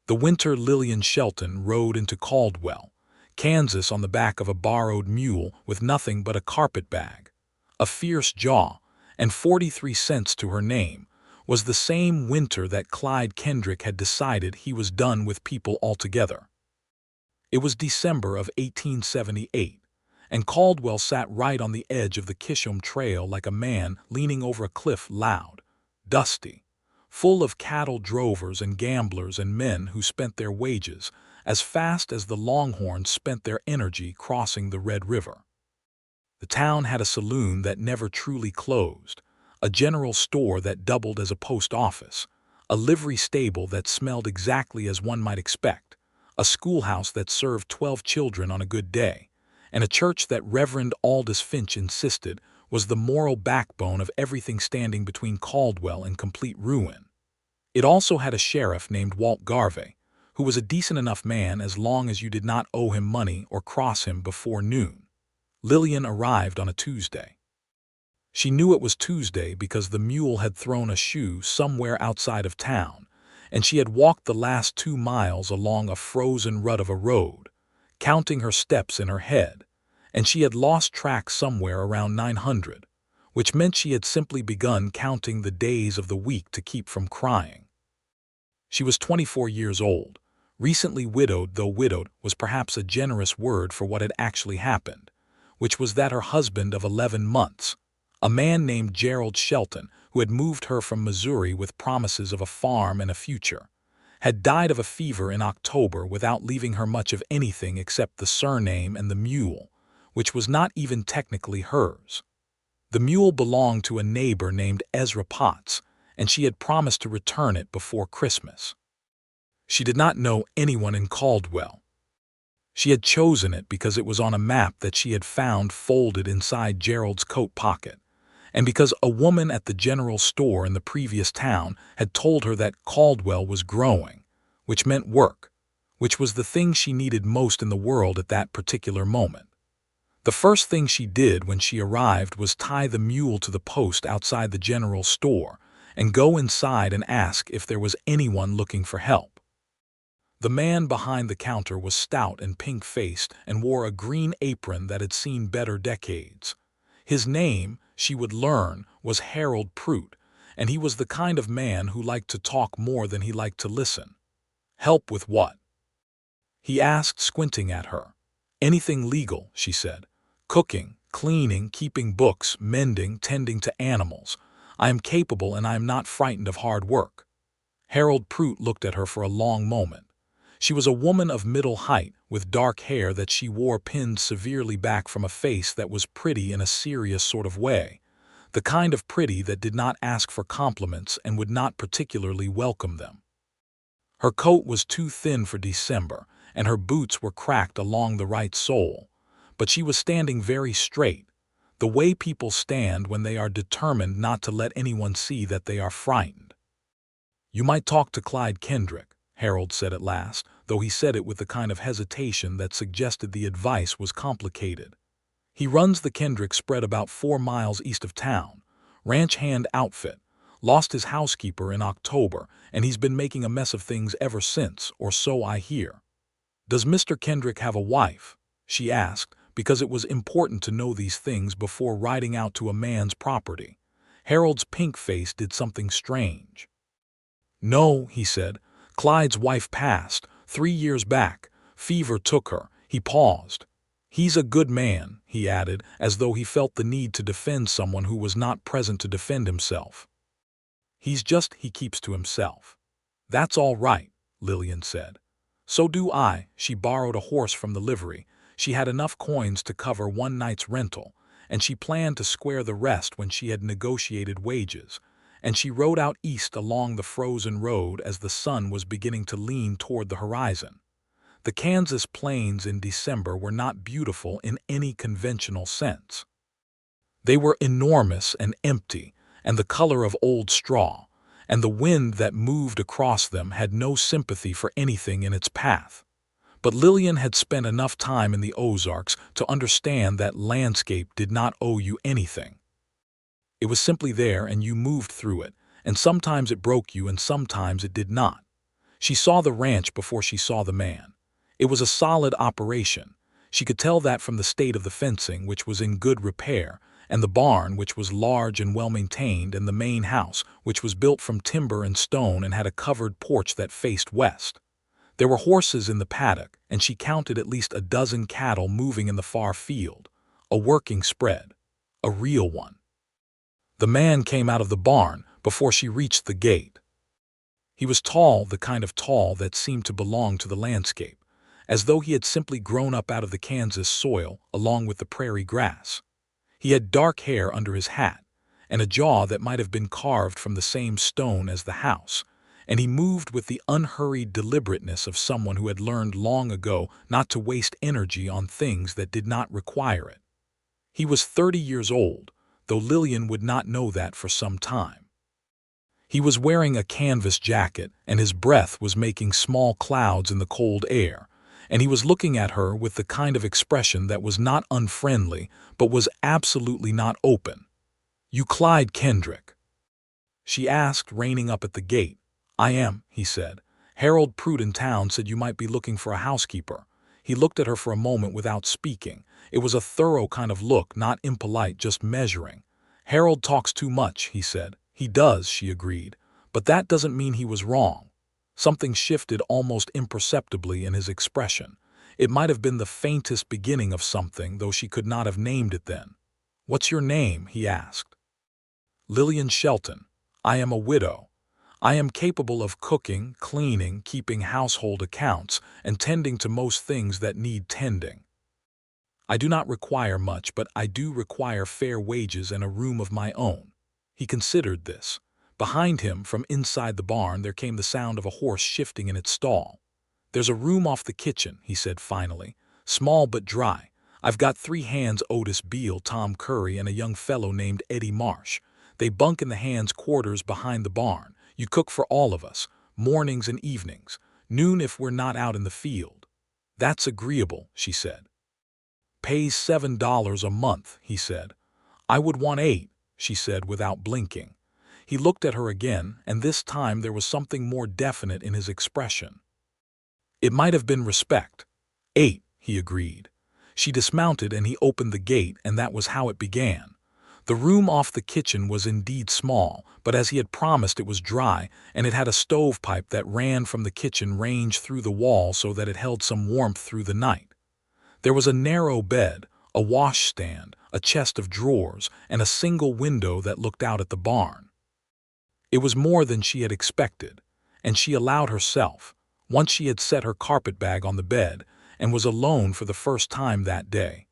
The winter Lillian Shelton rode into Caldwell, Kansas on the back of a borrowed mule with nothing but a carpetbag, a fierce jaw, and 43 cents to her name, was the same winter that Clyde Kendrick had decided he was done with people altogether. It was December of 1878, and Caldwell sat right on the edge of the Kishom Trail like a man leaning over a cliff, loud, dusty, full of cattle drovers and gamblers and men who spent their wages as fast as the Longhorns spent their energy crossing the Red River. The town had a saloon that never truly closed, a general store that doubled as a post office, a livery stable that smelled exactly as one might expect, a schoolhouse that served 12 children on a good day, and a church that Reverend Aldous Finch insisted was the moral backbone of everything standing between Caldwell and complete ruin. It also had a sheriff named Walt Garvey, who was a decent enough man as long as you did not owe him money or cross him before noon. Lillian arrived on a Tuesday. She knew it was Tuesday because the mule had thrown a shoe somewhere outside of town, and she had walked the last 2 miles along a frozen rut of a road, counting her steps in her head, and she had lost track somewhere around 900, which meant she had simply begun counting the days of the week to keep from crying. She was 24 years old, recently widowed, though widowed was perhaps a generous word for what had actually happened, which was that her husband of 11 months, a man named Gerald Shelton, who had moved her from Missouri with promises of a farm and a future, had died of a fever in October without leaving her much of anything except the surname and the mule, which was not even technically hers. The mule belonged to a neighbor named Ezra Potts, and she had promised to return it before Christmas. She did not know anyone in Caldwell. She had chosen it because it was on a map that she had found folded inside Gerald's coat pocket, and because a woman at the general store in the previous town had told her that Caldwell was growing, which meant work, which was the thing she needed most in the world at that particular moment. The first thing she did when she arrived was tie the mule to the post outside the general store and go inside and ask if there was anyone looking for help. The man behind the counter was stout and pink-faced and wore a green apron that had seen better decades. His name, she would learn, was Harold Prout, and he was the kind of man who liked to talk more than he liked to listen. Help with what? He asked, squinting at her. Anything legal, she said. Cooking, cleaning, keeping books, mending, tending to animals. I am capable and I am not frightened of hard work. Harold Prout looked at her for a long moment. She was a woman of middle height, with dark hair that she wore pinned severely back from a face that was pretty in a serious sort of way, the kind of pretty that did not ask for compliments and would not particularly welcome them. Her coat was too thin for December, and her boots were cracked along the right sole, but she was standing very straight, the way people stand when they are determined not to let anyone see that they are frightened. You might talk to Clyde Kendrick, Harold said at last, though he said it with the kind of hesitation that suggested the advice was complicated. He runs the Kendrick spread about 4 miles east of town, ranch hand outfit, lost his housekeeper in October, and he's been making a mess of things ever since, or so I hear. Does Mr. Kendrick have a wife? She asked, because it was important to know these things before riding out to a man's property. Harold's pink face did something strange. No, he said. Clyde's wife passed 3 years back. Fever took her. He paused. He's a good man, he added, as though he felt the need to defend someone who was not present to defend himself. He keeps to himself. That's all right, Lillian said. So do I. She borrowed a horse from the livery. She had enough coins to cover 1 night's rental, and she planned to square the rest when she had negotiated wages, and she rode out east along the frozen road as the sun was beginning to lean toward the horizon. The Kansas plains in December were not beautiful in any conventional sense. They were enormous and empty, and the color of old straw, and the wind that moved across them had no sympathy for anything in its path. But Lillian had spent enough time in the Ozarks to understand that landscape did not owe you anything. It was simply there and you moved through it, and sometimes it broke you and sometimes it did not. She saw the ranch before she saw the man. It was a solid operation. She could tell that from the state of the fencing, which was in good repair, and the barn, which was large and well-maintained, and the main house, which was built from timber and stone and had a covered porch that faced west. There were horses in the paddock, and she counted at least a dozen cattle moving in the far field. A working spread. A real one. The man came out of the barn before she reached the gate. He was tall, the kind of tall that seemed to belong to the landscape, as though he had simply grown up out of the Kansas soil along with the prairie grass. He had dark hair under his hat, and a jaw that might have been carved from the same stone as the house, and he moved with the unhurried deliberateness of someone who had learned long ago not to waste energy on things that did not require it. He was 30 years old, though Lillian would not know that for some time. He was wearing a canvas jacket, and his breath was making small clouds in the cold air, and he was looking at her with the kind of expression that was not unfriendly, but was absolutely not open. "You Clyde Kendrick?" she asked, reining up at the gate. "I am," he said. "Harold Pruitt in town said you might be looking for a housekeeper." He looked at her for a moment without speaking. It was a thorough kind of look, not impolite, just measuring. "Harold talks too much," he said. "He does," she agreed. "But that doesn't mean he was wrong." Something shifted almost imperceptibly in his expression. It might have been the faintest beginning of something, though she could not have named it then. "What's your name?" he asked. "Lillian Shelton. I am a widow. I am capable of cooking, cleaning, keeping household accounts, and tending to most things that need tending. I do not require much, but I do require fair wages and a room of my own." He considered this. Behind him, from inside the barn, there came the sound of a horse shifting in its stall. "There's a room off the kitchen," he said finally. "Small but dry. I've got 3 hands, Otis Beale, Tom Curry, and a young fellow named Eddie Marsh. They bunk in the hands' quarters behind the barn. You cook for all of us, mornings and evenings, noon if we're not out in the field." "That's agreeable," she said. "Pays $7 a month," he said. "I would want 8, she said without blinking. He looked at her again, and this time there was something more definite in his expression. It might have been respect. 8, he agreed. She dismounted and he opened the gate, and that was how it began. The room off the kitchen was indeed small, but as he had promised, it was dry, and it had a stovepipe that ran from the kitchen range through the wall so that it held some warmth through the night. There was a narrow bed, a washstand, a chest of drawers, and a single window that looked out at the barn. It was more than she had expected, and she allowed herself, once she had set her carpetbag on the bed, and was alone for the first time that day,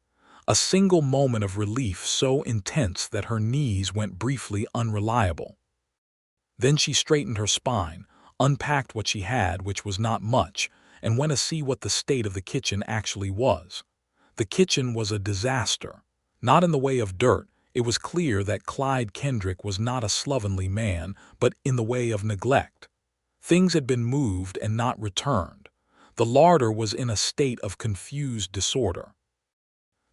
a single moment of relief so intense that her knees went briefly unreliable. Then she straightened her spine, unpacked what she had, which was not much, and went to see what the state of the kitchen actually was. The kitchen was a disaster. Not in the way of dirt. It was clear that Clyde Kendrick was not a slovenly man, but in the way of neglect. Things had been moved and not returned. The larder was in a state of confused disorder.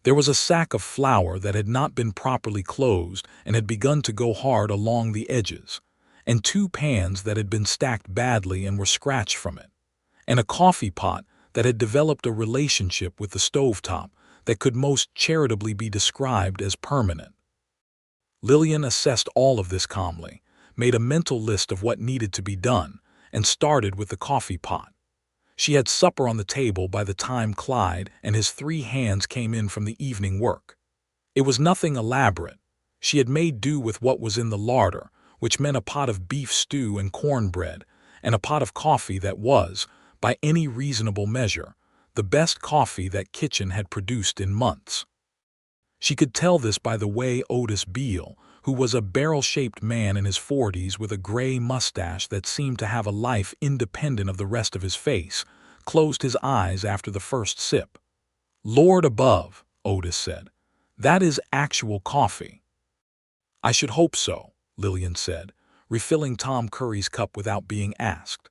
There was a sack of flour that had not been properly closed and had begun to go hard along the edges, and 2 pans that had been stacked badly and were scratched from it, and a coffee pot that had developed a relationship with the stovetop that could most charitably be described as permanent. Lillian assessed all of this calmly, made a mental list of what needed to be done, and started with the coffee pot. She had supper on the table by the time Clyde and his 3 hands came in from the evening work. It was nothing elaborate. She had made do with what was in the larder, which meant a pot of beef stew and cornbread, and a pot of coffee that was, by any reasonable measure, the best coffee that kitchen had produced in months. She could tell this by the way Otis Beale, who was a barrel-shaped man in his 40s with a gray mustache that seemed to have a life independent of the rest of his face, closed his eyes after the first sip. "Lord above," Otis said. "That is actual coffee." "I should hope so," Lillian said, refilling Tom Curry's cup without being asked.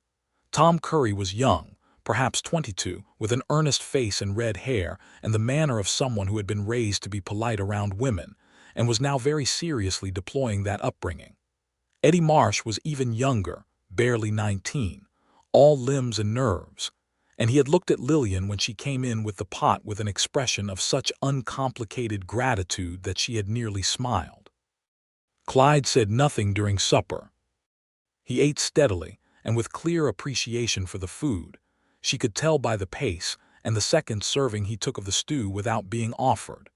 Tom Curry was young, perhaps 22, with an earnest face and red hair and the manner of someone who had been raised to be polite around women, and was now very seriously deploying that upbringing. Eddie Marsh was even younger, barely 19, all limbs and nerves, and he had looked at Lillian when she came in with the pot with an expression of such uncomplicated gratitude that she had nearly smiled. Clyde said nothing during supper. He ate steadily, and with clear appreciation for the food. She could tell by the pace and the second serving he took of the stew without being offered.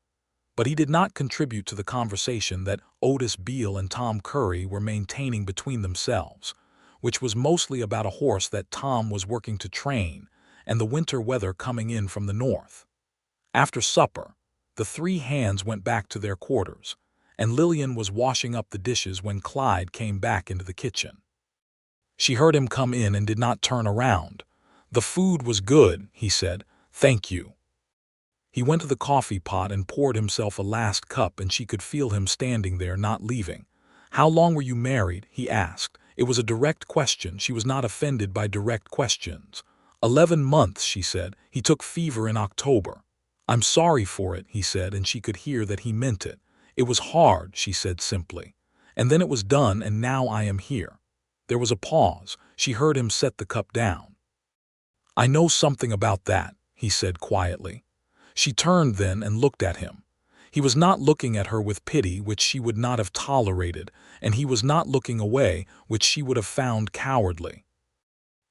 But he did not contribute to the conversation that Otis Beale and Tom Curry were maintaining between themselves, which was mostly about a horse that Tom was working to train and the winter weather coming in from the north. After supper, the three hands went back to their quarters, and Lillian was washing up the dishes when Clyde came back into the kitchen. She heard him come in and did not turn around. "The food was good," he said. "Thank you." He went to the coffee pot and poured himself a last cup, and she could feel him standing there, not leaving. "How long were you married?" he asked. It was a direct question. She was not offended by direct questions. 11 months, she said. "He took fever in October." "I'm sorry for it," he said, and she could hear that he meant it. "It was hard," she said simply. "And then it was done, and now I am here." There was a pause. She heard him set the cup down. "I know something about that," he said quietly. She turned then and looked at him. He was not looking at her with pity, which she would not have tolerated, and he was not looking away, which she would have found cowardly.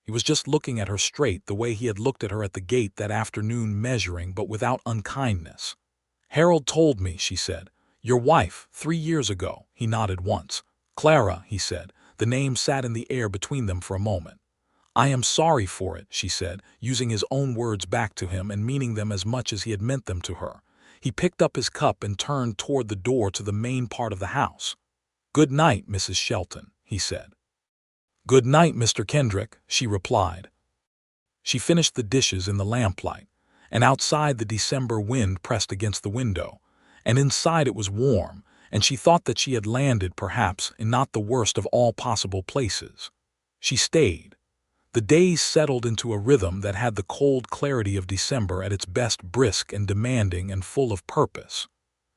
He was just looking at her straight, the way he had looked at her at the gate that afternoon, measuring, but without unkindness. "Harold told me," she said. "Your wife, 3 years ago." He nodded once. "Clara," he said. The name sat in the air between them for a moment. "I am sorry for it," she said, using his own words back to him and meaning them as much as he had meant them to her. He picked up his cup and turned toward the door to the main part of the house. "Good night, Mrs. Shelton," he said. "Good night, Mr. Kendrick," she replied. She finished the dishes in the lamplight, and outside the December wind pressed against the window, and inside it was warm, and she thought that she had landed, perhaps, in not the worst of all possible places. She stayed. The days settled into a rhythm that had the cold clarity of December at its best, brisk and demanding and full of purpose.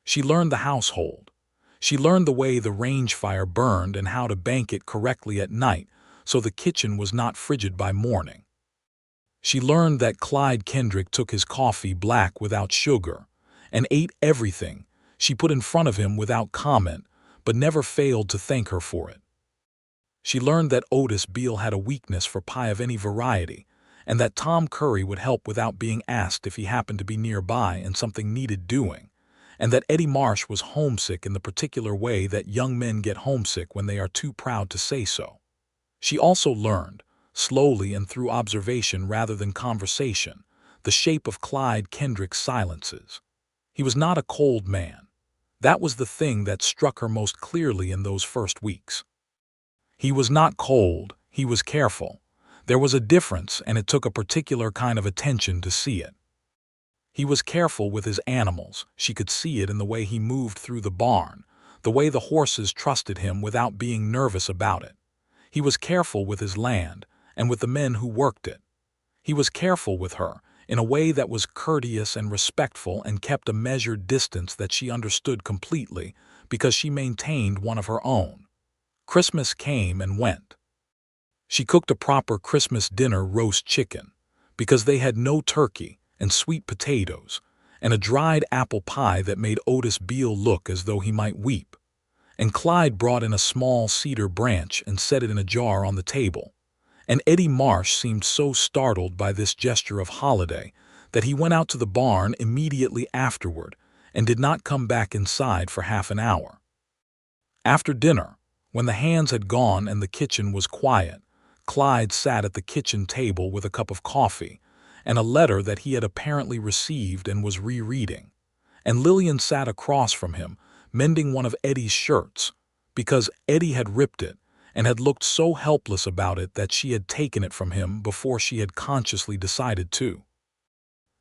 She learned the household. She learned the way the range fire burned and how to bank it correctly at night so the kitchen was not frigid by morning. She learned that Clyde Kendrick took his coffee black without sugar and ate everything she put in front of him without comment, but never failed to thank her for it. She learned that Otis Beale had a weakness for pie of any variety, and that Tom Curry would help without being asked if he happened to be nearby and something needed doing, and that Eddie Marsh was homesick in the particular way that young men get homesick when they are too proud to say so. She also learned, slowly and through observation rather than conversation, the shape of Clyde Kendrick's silences. He was not a cold man. That was the thing that struck her most clearly in those first weeks. He was not cold, he was careful. There was a difference, and it took a particular kind of attention to see it. He was careful with his animals. She could see it in the way he moved through the barn, the way the horses trusted him without being nervous about it. He was careful with his land, and with the men who worked it. He was careful with her, in a way that was courteous and respectful and kept a measured distance that she understood completely because she maintained one of her own. Christmas came and went. She cooked a proper Christmas dinner, roast chicken, because they had no turkey, and sweet potatoes, and a dried apple pie that made Otis Beale look as though he might weep. And Clyde brought in a small cedar branch and set it in a jar on the table. And Eddie Marsh seemed so startled by this gesture of holiday that he went out to the barn immediately afterward and did not come back inside for half an hour. After dinner, when the hands had gone and the kitchen was quiet, Clyde sat at the kitchen table with a cup of coffee and a letter that he had apparently received and was rereading. And Lillian sat across from him, mending one of Eddie's shirts, because Eddie had ripped it and had looked so helpless about it that she had taken it from him before she had consciously decided to.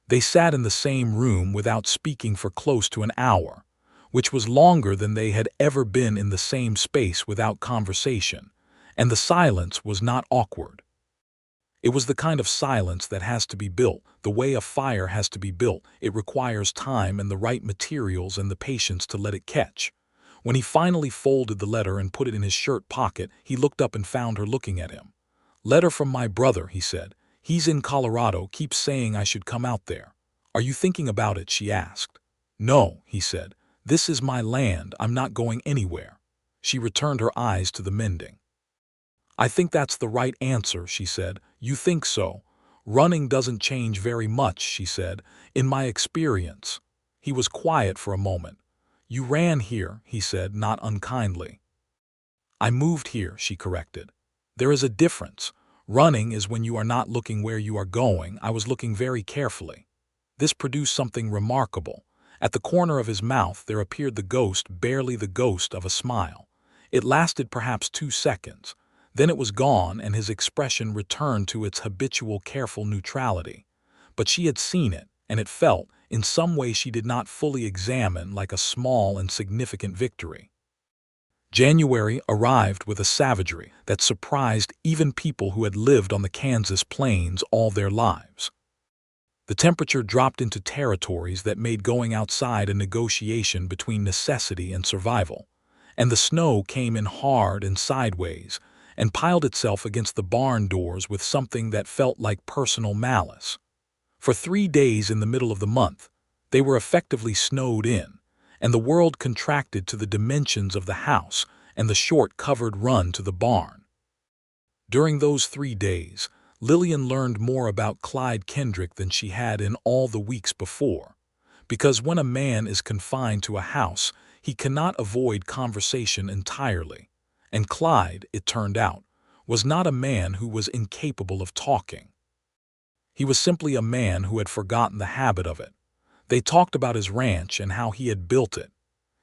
They sat in the same room without speaking for close to an hour, which was longer than they had ever been in the same space without conversation, and the silence was not awkward. It was the kind of silence that has to be built, the way a fire has to be built. It requires time and the right materials and the patience to let it catch. When he finally folded the letter and put it in his shirt pocket, he looked up and found her looking at him. "Letter from my brother," he said. "He's in Colorado, keeps saying I should come out there." "Are you thinking about it?" she asked. "No," he said. "This is my land, I'm not going anywhere." She returned her eyes to the mending. "I think that's the right answer," she said. "You think so?" "Running doesn't change very much," she said, "in my experience." He was quiet for a moment. "You ran here," he said, not unkindly. "I moved here," she corrected. "There is a difference. Running is when you are not looking where you are going. I was looking very carefully." This produced something remarkable. At the corner of his mouth there appeared the ghost, barely the ghost of a smile. It lasted perhaps 2 seconds. Then it was gone, and his expression returned to its habitual careful neutrality. But she had seen it, and it felt, in some way she did not fully examine, like a small and significant victory. January arrived with a savagery that surprised even people who had lived on the Kansas plains all their lives. The temperature dropped into territories that made going outside a negotiation between necessity and survival, and the snow came in hard and sideways, and piled itself against the barn doors with something that felt like personal malice. For 3 days in the middle of the month, they were effectively snowed in, and the world contracted to the dimensions of the house and the short covered run to the barn. During those 3 days, Lillian learned more about Clyde Kendrick than she had in all the weeks before, because when a man is confined to a house, he cannot avoid conversation entirely. And Clyde, it turned out, was not a man who was incapable of talking. He was simply a man who had forgotten the habit of it. They talked about his ranch and how he had built it.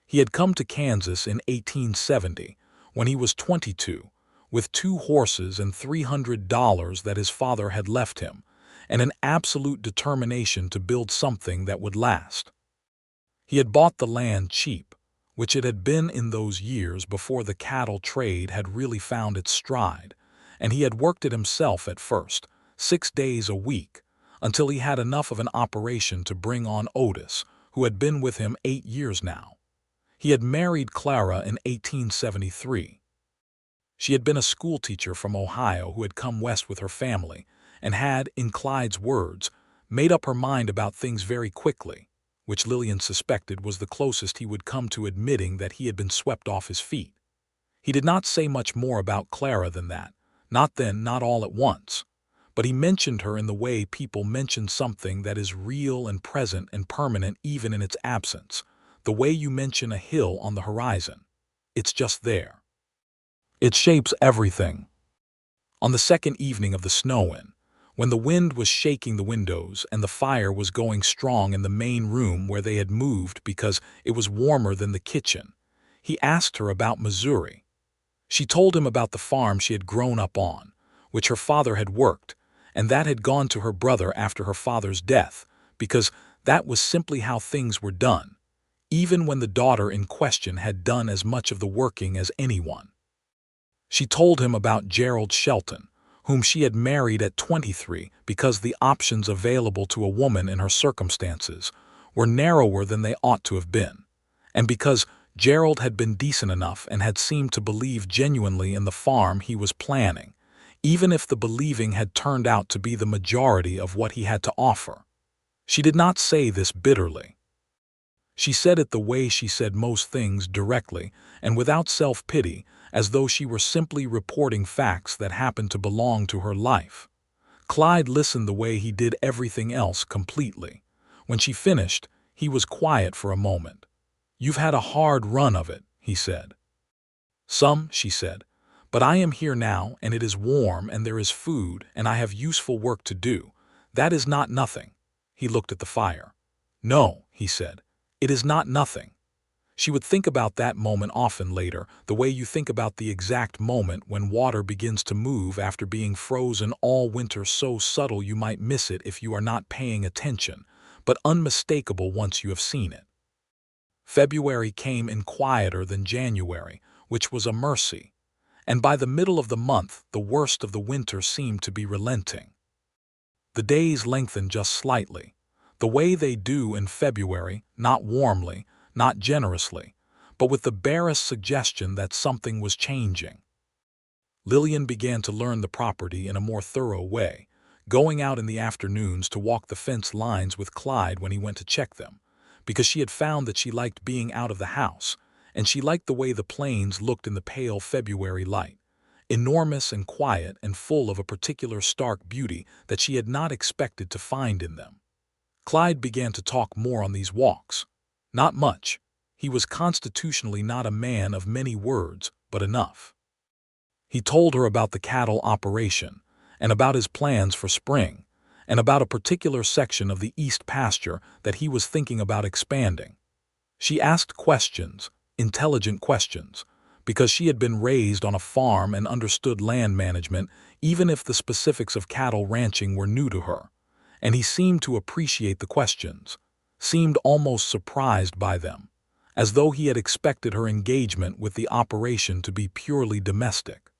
He had come to Kansas in 1870, when he was 22, with 2 horses and $300 that his father had left him, and an absolute determination to build something that would last. He had bought the land cheap, which it had been in those years before the cattle trade had really found its stride, and he had worked it himself at first, 6 days a week, until he had enough of an operation to bring on Otis, who had been with him 8 years now. He had married Clara in 1873. She had been a schoolteacher from Ohio who had come west with her family and had, in Clyde's words, made up her mind about things very quickly, which Lillian suspected was the closest he would come to admitting that he had been swept off his feet. He did not say much more about Clara than that, not then, not all at once, but he mentioned her in the way people mention something that is real and present and permanent even in its absence, the way you mention a hill on the horizon. It's just there. It shapes everything. On the second evening of the snow-in, when the wind was shaking the windows and the fire was going strong in the main room where they had moved because it was warmer than the kitchen, he asked her about Missouri. She told him about the farm she had grown up on, which her father had worked, and that had gone to her brother after her father's death, because that was simply how things were done, even when the daughter in question had done as much of the working as anyone. She told him about Gerald Shelton, whom she had married at 23 because the options available to a woman in her circumstances were narrower than they ought to have been, and because Gerald had been decent enough and had seemed to believe genuinely in the farm he was planning, even if the believing had turned out to be the majority of what he had to offer. She did not say this bitterly. She said it the way she said most things, directly and without self-pity, as though she were simply reporting facts that happened to belong to her life. Clyde listened the way he did everything else completely. When she finished, he was quiet for a moment. "You've had a hard run of it," he said. "Some," she said, "but I am here now, and it is warm, and there is food, and I have useful work to do. That is not nothing." He looked at the fire. "No," he said, "it is not nothing." She would think about that moment often later, the way you think about the exact moment when water begins to move after being frozen all winter, so subtle you might miss it if you are not paying attention, but unmistakable once you have seen it. February came in quieter than January, which was a mercy, and by the middle of the month the worst of the winter seemed to be relenting. The days lengthened just slightly, the way they do in February, not warmly, not generously, but with the barest suggestion that something was changing. Lillian began to learn the property in a more thorough way, going out in the afternoons to walk the fence lines with Clyde when he went to check them, because she had found that she liked being out of the house, and she liked the way the plains looked in the pale February light, enormous and quiet and full of a particular stark beauty that she had not expected to find in them. Clyde began to talk more on these walks. Not much. He was constitutionally not a man of many words, but enough. He told her about the cattle operation, and about his plans for spring, and about a particular section of the east pasture that he was thinking about expanding. She asked questions, intelligent questions, because she had been raised on a farm and understood land management, even if the specifics of cattle ranching were new to her, and he seemed to appreciate the questions, seemed almost surprised by them, as though he had expected her engagement with the operation to be purely domestic.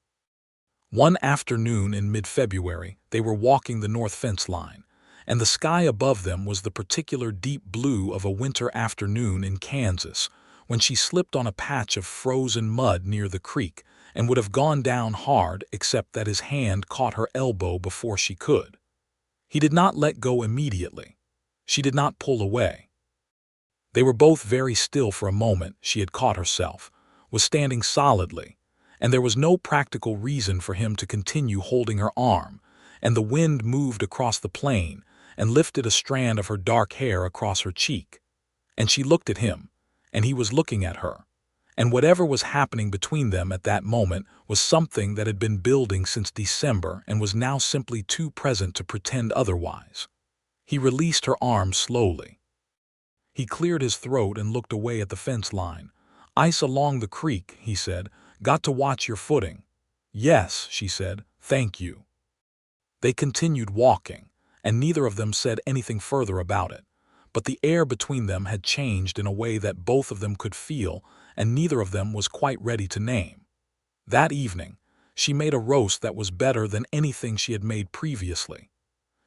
One afternoon in mid-February, they were walking the north fence line, and the sky above them was the particular deep blue of a winter afternoon in Kansas, when she slipped on a patch of frozen mud near the creek and would have gone down hard except that his hand caught her elbow before she could. He did not let go immediately. She did not pull away. They were both very still for a moment. She had caught herself, was standing solidly, and there was no practical reason for him to continue holding her arm, and the wind moved across the plain and lifted a strand of her dark hair across her cheek. And she looked at him, and he was looking at her, and whatever was happening between them at that moment was something that had been building since December and was now simply too present to pretend otherwise. He released her arm slowly. He cleared his throat and looked away at the fence line. "Ice along the creek," he said. "Got to watch your footing." "Yes," she said, "thank you." They continued walking, and neither of them said anything further about it, but the air between them had changed in a way that both of them could feel, and neither of them was quite ready to name. That evening, she made a roast that was better than anything she had made previously.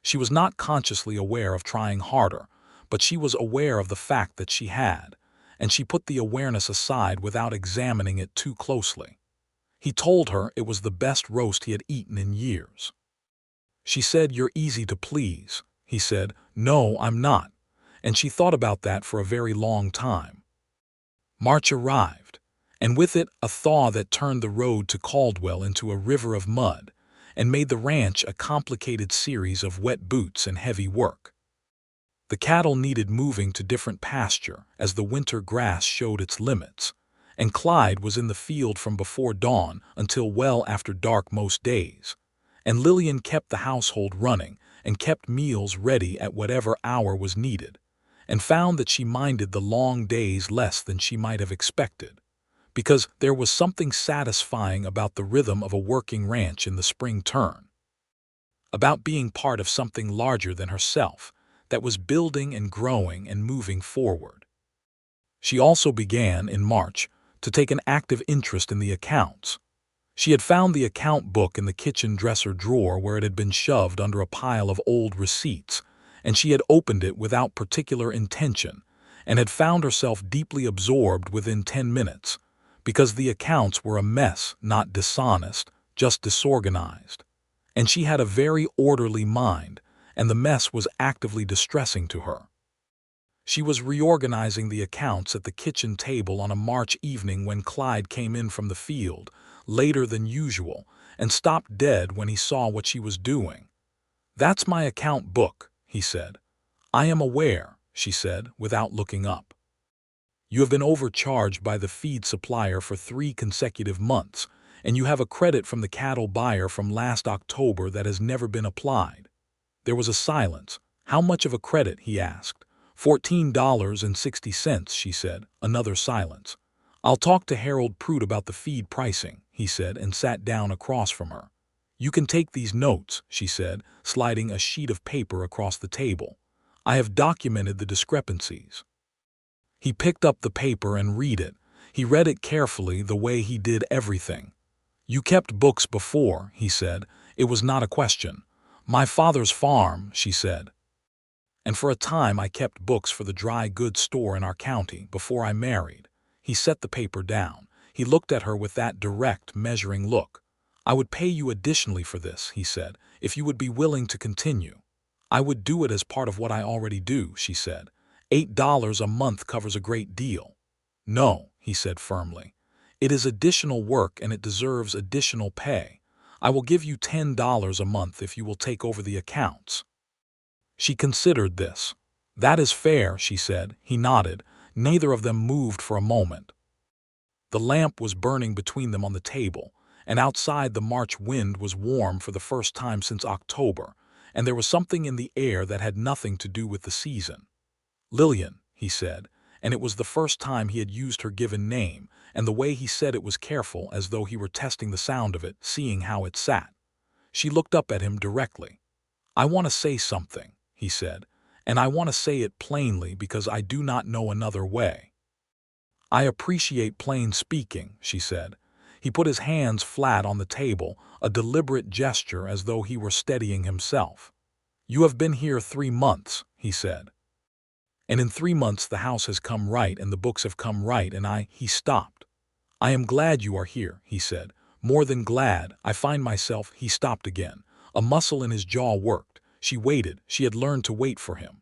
She was not consciously aware of trying harder, but she was aware of the fact that she had, and she put the awareness aside without examining it too closely. He told her it was the best roast he had eaten in years. She said, "You're easy to please." He said, "No, I'm not," and she thought about that for a very long time. March arrived, and with it a thaw that turned the road to Caldwell into a river of mud, and made the ranch a complicated series of wet boots and heavy work. The cattle needed moving to different pasture as the winter grass showed its limits, and Clyde was in the field from before dawn until well after dark most days, and Lillian kept the household running and kept meals ready at whatever hour was needed, and found that she minded the long days less than she might have expected, because there was something satisfying about the rhythm of a working ranch in the spring turn, about being part of something larger than herself that was building and growing and moving forward. She also began, in March, to take an active interest in the accounts. She had found the account book in the kitchen dresser drawer where it had been shoved under a pile of old receipts, and she had opened it without particular intention, and had found herself deeply absorbed within 10 minutes, because the accounts were a mess, not dishonest, just disorganized. And she had a very orderly mind, and the mess was actively distressing to her. She was reorganizing the accounts at the kitchen table on a March evening when Clyde came in from the field, later than usual, and stopped dead when he saw what she was doing. "That's my account book," he said. "I am aware," she said, without looking up. "You have been overcharged by the feed supplier for 3 consecutive months, and you have a credit from the cattle buyer from last October that has never been applied." There was a silence. "How much of a credit?" he asked. $14.60, she said. Another silence. "I'll talk to Harold Pruitt about the feed pricing," he said, and sat down across from her. "You can take these notes," she said, sliding a sheet of paper across the table. "I have documented the discrepancies." He picked up the paper and read it. He read it carefully, the way he did everything. "You kept books before," he said. It was not a question. "My father's farm," she said. "And for a time I kept books for the dry goods store in our county before I married." He set the paper down. He looked at her with that direct, measuring look. "I would pay you additionally for this," he said, "if you would be willing to continue." "I would do it as part of what I already do," she said. $8 a month covers a great deal." "No," he said firmly. "It is additional work and it deserves additional pay. I will give you $10 a month if you will take over the accounts." She considered this. "That is fair," she said. He nodded. Neither of them moved for a moment. The lamp was burning between them on the table, and outside the March wind was warm for the first time since October, and there was something in the air that had nothing to do with the season. "Lillian," he said, and it was the first time he had used her given name, and the way he said it was careful, as though he were testing the sound of it, seeing how it sat. She looked up at him directly. "I want to say something," he said, "and I want to say it plainly because I do not know another way." "I appreciate plain speaking," she said. He put his hands flat on the table, a deliberate gesture as though he were steadying himself. "You have been here 3 months," he said. "And in 3 months the house has come right and the books have come right and He stopped. "I am glad you are here," he said. "More than glad. I find myself—" He stopped again. A muscle in his jaw worked. She waited. She had learned to wait for him.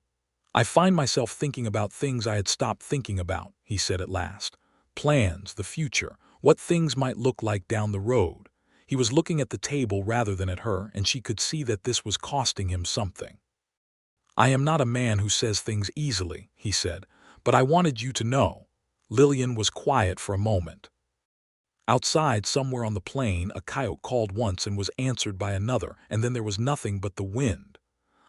"I find myself thinking about things I had stopped thinking about," he said at last. "Plans, the future, what things might look like down the road." He was looking at the table rather than at her, and she could see that this was costing him something. "I am not a man who says things easily," he said, "but I wanted you to know." Lillian was quiet for a moment. Outside, somewhere on the plain, a coyote called once and was answered by another, and then there was nothing but the wind.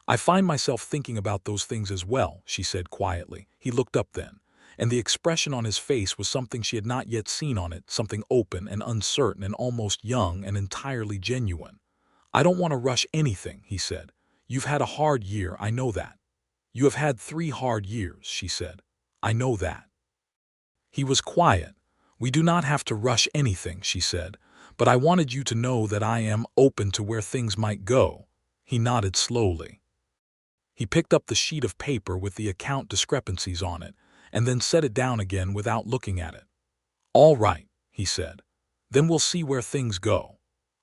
"I find myself thinking about those things as well," she said quietly. He looked up then, and the expression on his face was something she had not yet seen on it, something open and uncertain and almost young and entirely genuine. "I don't want to rush anything," he said. "You've had a hard year, I know that." "You have had 3 hard years," she said. "I know that." He was quiet. "We do not have to rush anything," she said, "but I wanted you to know that I am open to where things might go." He nodded slowly. He picked up the sheet of paper with the account discrepancies on it, and then set it down again without looking at it. "All right," he said. "Then we'll see where things go."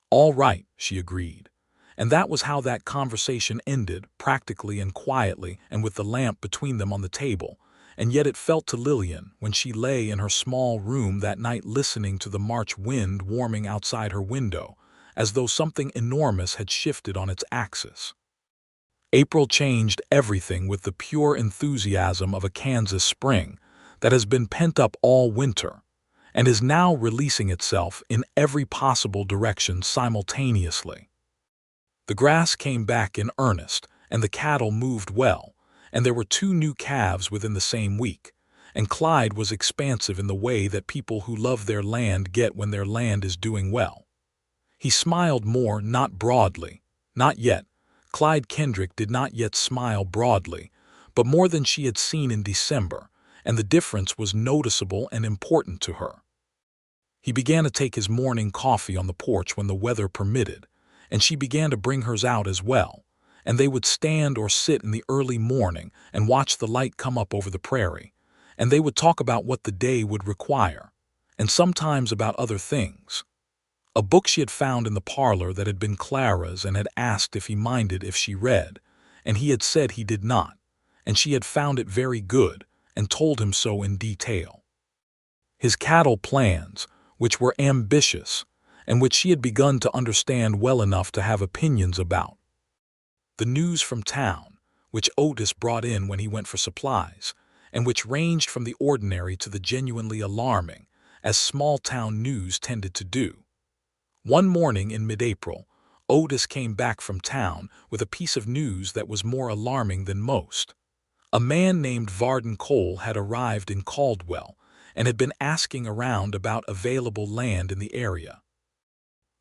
"All right," she agreed. And that was how that conversation ended, practically and quietly, and with the lamp between them on the table. And yet it felt to Lillian, when she lay in her small room that night listening to the March wind warming outside her window, as though something enormous had shifted on its axis. April changed everything with the pure enthusiasm of a Kansas spring that has been pent up all winter and is now releasing itself in every possible direction simultaneously. The grass came back in earnest, and the cattle moved well, and there were 2 new calves within the same week, and Clyde was expansive in the way that people who love their land get when their land is doing well. He smiled more, not broadly, not yet. Clyde Kendrick did not yet smile broadly, but more than she had seen in December, and the difference was noticeable and important to her. He began to take his morning coffee on the porch when the weather permitted, and she began to bring hers out as well, and they would stand or sit in the early morning and watch the light come up over the prairie, and they would talk about what the day would require, and sometimes about other things. A book she had found in the parlor that had been Clara's and had asked if he minded if she read, and he had said he did not, and she had found it very good and told him so in detail. His cattle plans, which were ambitious, and which she had begun to understand well enough to have opinions about. The news from town, which Otis brought in when he went for supplies, and which ranged from the ordinary to the genuinely alarming, as small-town news tended to do. One morning in mid-April, Otis came back from town with a piece of news that was more alarming than most. A man named Varden Cole had arrived in Caldwell and had been asking around about available land in the area.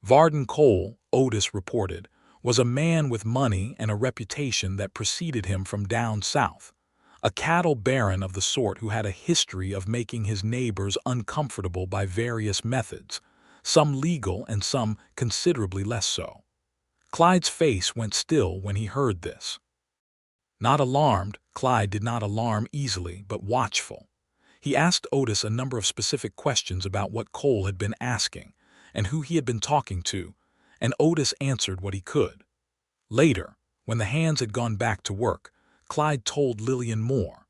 Varden Cole, Otis reported, was a man with money and a reputation that preceded him from down south, a cattle baron of the sort who had a history of making his neighbors uncomfortable by various methods, some legal and some considerably less so. Clyde's face went still when he heard this. Not alarmed, Clyde did not alarm easily, but watchful. He asked Otis a number of specific questions about what Cole had been asking, and who he had been talking to, and Otis answered what he could. Later, when the hands had gone back to work, Clyde told Lillian more.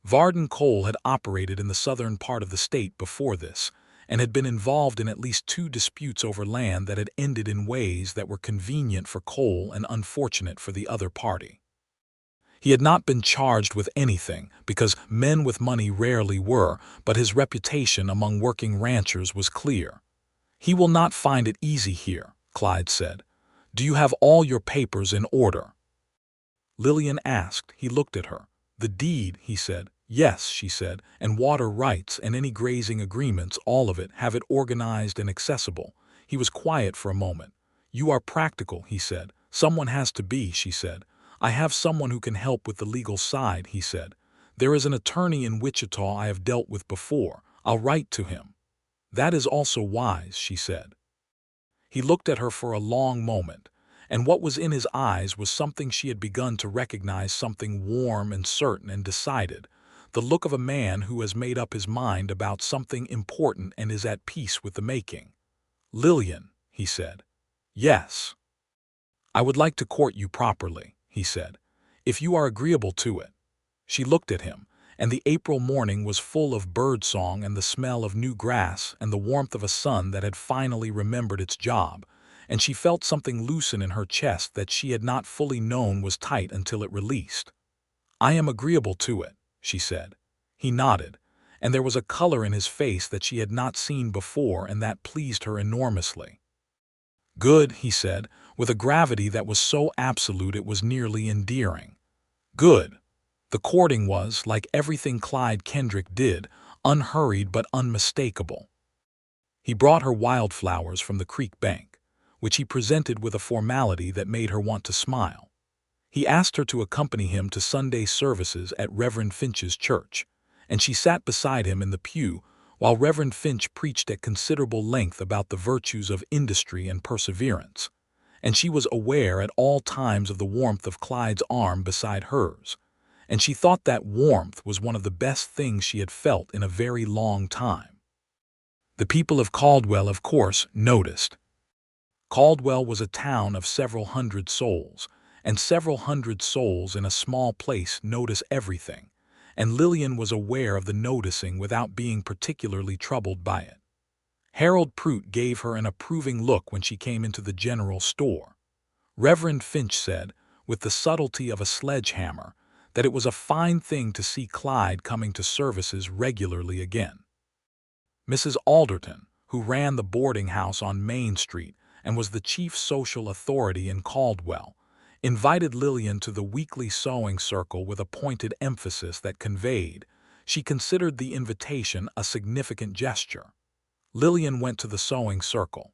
Varden Coal had operated in the southern part of the state before this, and had been involved in at least 2 disputes over land that had ended in ways that were convenient for Coal and unfortunate for the other party. He had not been charged with anything, because men with money rarely were, but his reputation among working ranchers was clear. "He will not find it easy here," Clyde said. "Do you have all your papers in order?" Lillian asked. He looked at her. "The deed," he said. "Yes," she said, "and water rights and any grazing agreements, all of it, have it organized and accessible." He was quiet for a moment. "You are practical," he said. "Someone has to be," she said. "I have someone who can help with the legal side," he said. "There is an attorney in Wichita I have dealt with before. I'll write to him." "That is also wise," she said. He looked at her for a long moment, and what was in his eyes was something she had begun to recognize, something warm and certain and decided, the look of a man who has made up his mind about something important and is at peace with the making. "Lillian," he said. "Yes." "I would like to court you properly," he said, "if you are agreeable to it." She looked at him, and the April morning was full of birdsong and the smell of new grass and the warmth of a sun that had finally remembered its job, and she felt something loosen in her chest that she had not fully known was tight until it released. "I am agreeable to it," she said. He nodded, and there was a color in his face that she had not seen before, and that pleased her enormously. "Good," he said, with a gravity that was so absolute it was nearly endearing. "Good." The courting was, like everything Clyde Kendrick did, unhurried but unmistakable. He brought her wildflowers from the creek bank, which he presented with a formality that made her want to smile. He asked her to accompany him to Sunday services at Reverend Finch's church, and she sat beside him in the pew while Reverend Finch preached at considerable length about the virtues of industry and perseverance, and she was aware at all times of the warmth of Clyde's arm beside hers, and she thought that warmth was one of the best things she had felt in a very long time. The people of Caldwell, of course, noticed. Caldwell was a town of several hundred souls, and several hundred souls in a small place notice everything, and Lillian was aware of the noticing without being particularly troubled by it. Harold Prout gave her an approving look when she came into the general store. Reverend Finch said, with the subtlety of a sledgehammer, that it was a fine thing to see Clyde coming to services regularly again. Mrs. Alderton, who ran the boarding house on Main Street and was the chief social authority in Caldwell, invited Lillian to the weekly sewing circle with a pointed emphasis that conveyed she considered the invitation a significant gesture. Lillian went to the sewing circle.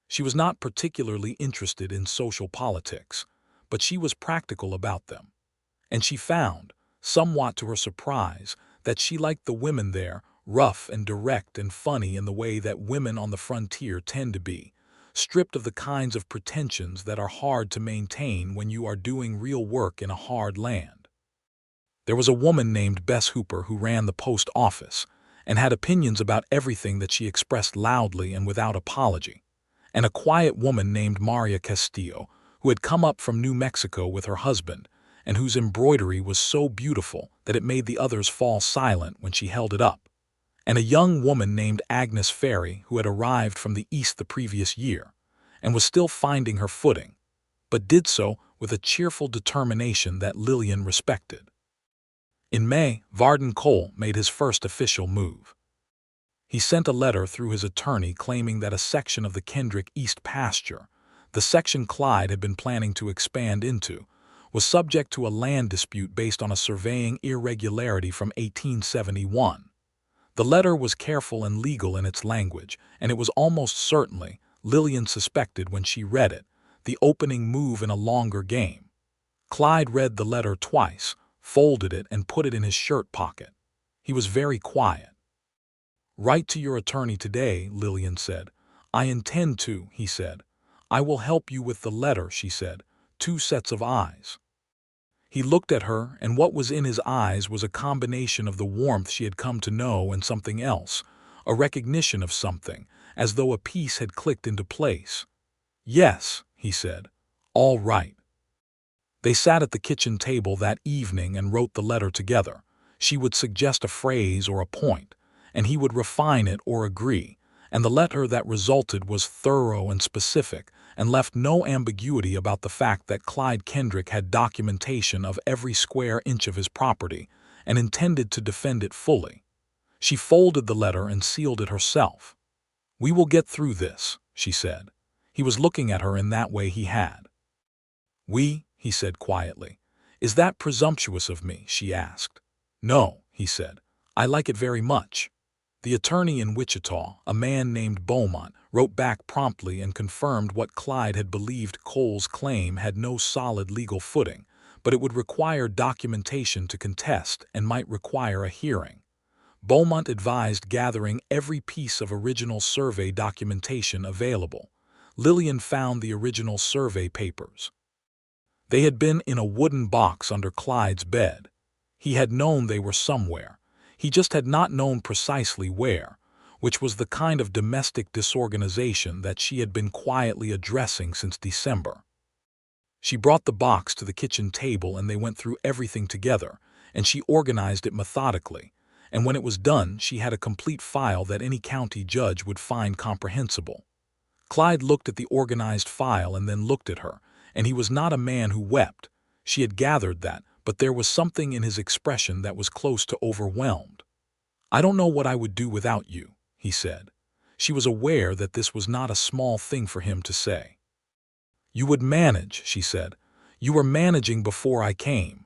She was not particularly interested in social politics, but she was practical about them, and she found, somewhat to her surprise, that she liked the women there, rough and direct and funny in the way that women on the frontier tend to be, stripped of the kinds of pretensions that are hard to maintain when you are doing real work in a hard land. There was a woman named Bess Hooper who ran the post office and had opinions about everything that she expressed loudly and without apology, and a quiet woman named Maria Castillo who had come up from New Mexico with her husband and whose embroidery was so beautiful that it made the others fall silent when she held it up, and a young woman named Agnes Ferry who had arrived from the East the previous year and was still finding her footing, but did so with a cheerful determination that Lillian respected. In May, Varden Coal made his first official move. He sent a letter through his attorney claiming that a section of the Kendrick East pasture, the section Clyde had been planning to expand into, was subject to a land dispute based on a surveying irregularity from 1871. The letter was careful and legal in its language, and it was almost certainly, Lillian suspected when she read it, the opening move in a longer game. Clyde read the letter twice, folded it, and put it in his shirt pocket. He was very quiet. "Write to your attorney today," Lillian said. "I intend to," he said. "I will help you with the letter," she said. 2 sets of eyes. He looked at her, and what was in his eyes was a combination of the warmth she had come to know and something else, a recognition of something, as though a piece had clicked into place. "Yes," he said. "All right." They sat at the kitchen table that evening and wrote the letter together. She would suggest a phrase or a point, and he would refine it or agree, and the letter that resulted was thorough and specific and left no ambiguity about the fact that Clyde Kendrick had documentation of every square inch of his property and intended to defend it fully. She folded the letter and sealed it herself. "We will get through this," she said. He was looking at her in that way he had. "We?" he said quietly. "Is that presumptuous of me?" she asked. "No," he said. "I like it very much." The attorney in Wichita, a man named Beaumont, wrote back promptly and confirmed what Clyde had believed. Cole's claim had no solid legal footing, but it would require documentation to contest and might require a hearing. Beaumont advised gathering every piece of original survey documentation available. Lillian found the original survey papers. They had been in a wooden box under Clyde's bed. He had known they were somewhere. He just had not known precisely where, which was the kind of domestic disorganization that she had been quietly addressing since December. She brought the box to the kitchen table and they went through everything together, and she organized it methodically, and when it was done she had a complete file that any county judge would find comprehensible. Clyde looked at the organized file and then looked at her, and he was not a man who wept. She had gathered that, but there was something in his expression that was close to overwhelmed. "I don't know what I would do without you," he said. She was aware that this was not a small thing for him to say. "You would manage," she said. "You were managing before I came."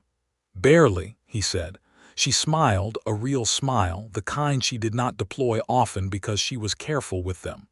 "Barely," he said. She smiled, a real smile, the kind she did not deploy often because she was careful with them.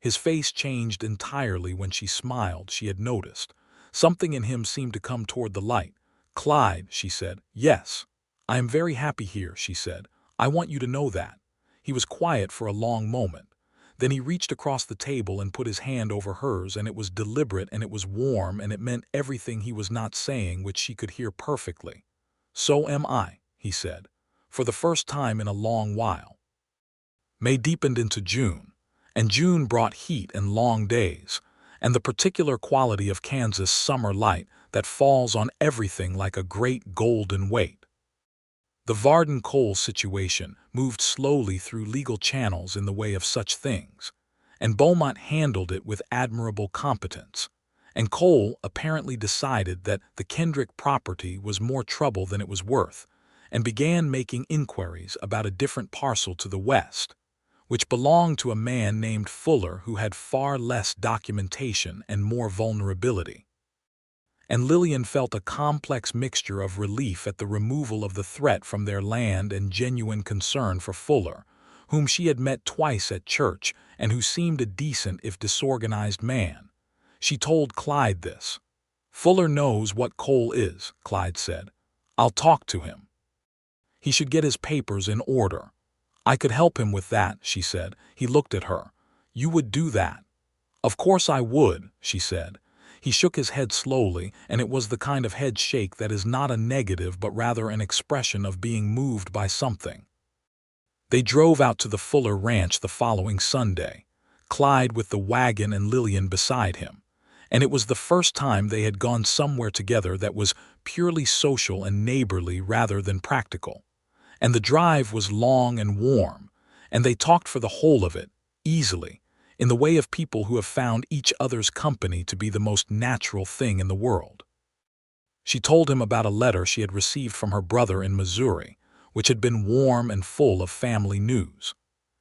His face changed entirely when she smiled, she had noticed. Something in him seemed to come toward the light. "Clyde," she said. "Yes. I am very happy here," she said. "I want you to know that." He was quiet for a long moment. Then he reached across the table and put his hand over hers, and it was deliberate and it was warm and it meant everything he was not saying, which she could hear perfectly. "So am I," he said, for the first time in a long while. May deepened into June, and June brought heat and long days, and the particular quality of Kansas summer light that falls on everything like a great golden weight. The Varden-Cole situation moved slowly through legal channels in the way of such things, and Beaumont handled it with admirable competence, and Cole apparently decided that the Kendrick property was more trouble than it was worth, and began making inquiries about a different parcel to the west, which belonged to a man named Fuller who had far less documentation and more vulnerability. And Lillian felt a complex mixture of relief at the removal of the threat from their land and genuine concern for Fuller, whom she had met twice at church and who seemed a decent if disorganized man. She told Clyde this. "Fuller knows what Cole is," Clyde said. "I'll talk to him. He should get his papers in order." "I could help him with that," she said. He looked at her. "You would do that?" "Of course I would," she said. He shook his head slowly, and it was the kind of head shake that is not a negative but rather an expression of being moved by something. They drove out to the Fuller ranch the following Sunday, Clyde with the wagon and Lillian beside him, and it was the first time they had gone somewhere together that was purely social and neighborly rather than practical. And the drive was long and warm, and they talked for the whole of it, easily, in the way of people who have found each other's company to be the most natural thing in the world. She told him about a letter she had received from her brother in Missouri, which had been warm and full of family news.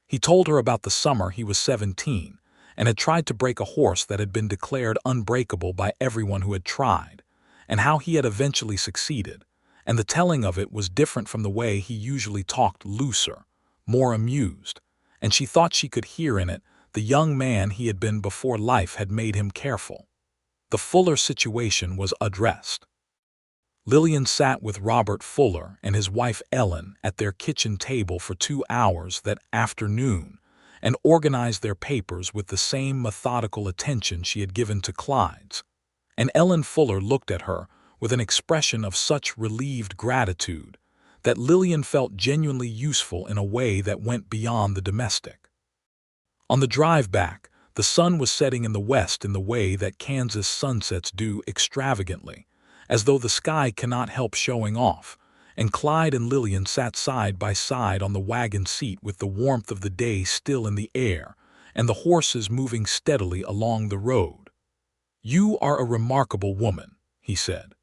He told her about the summer he was 17 and had tried to break a horse that had been declared unbreakable by everyone who had tried, and how he had eventually succeeded, and the telling of it was different from the way he usually talked, looser, more amused, and she thought she could hear in it the young man he had been before life had made him careful. The Fuller situation was addressed. Lillian sat with Robert Fuller and his wife Ellen at their kitchen table for 2 hours that afternoon and organized their papers with the same methodical attention she had given to Clyde's. And Ellen Fuller looked at her with an expression of such relieved gratitude that Lillian felt genuinely useful in a way that went beyond the domestic. On the drive back, The sun was setting in the west in the way that Kansas sunsets do, extravagantly, as though the sky cannot help showing off, and Clyde and Lillian sat side by side on the wagon seat with the warmth of the day still in the air and the horses moving steadily along the road. "You are a remarkable woman," he said.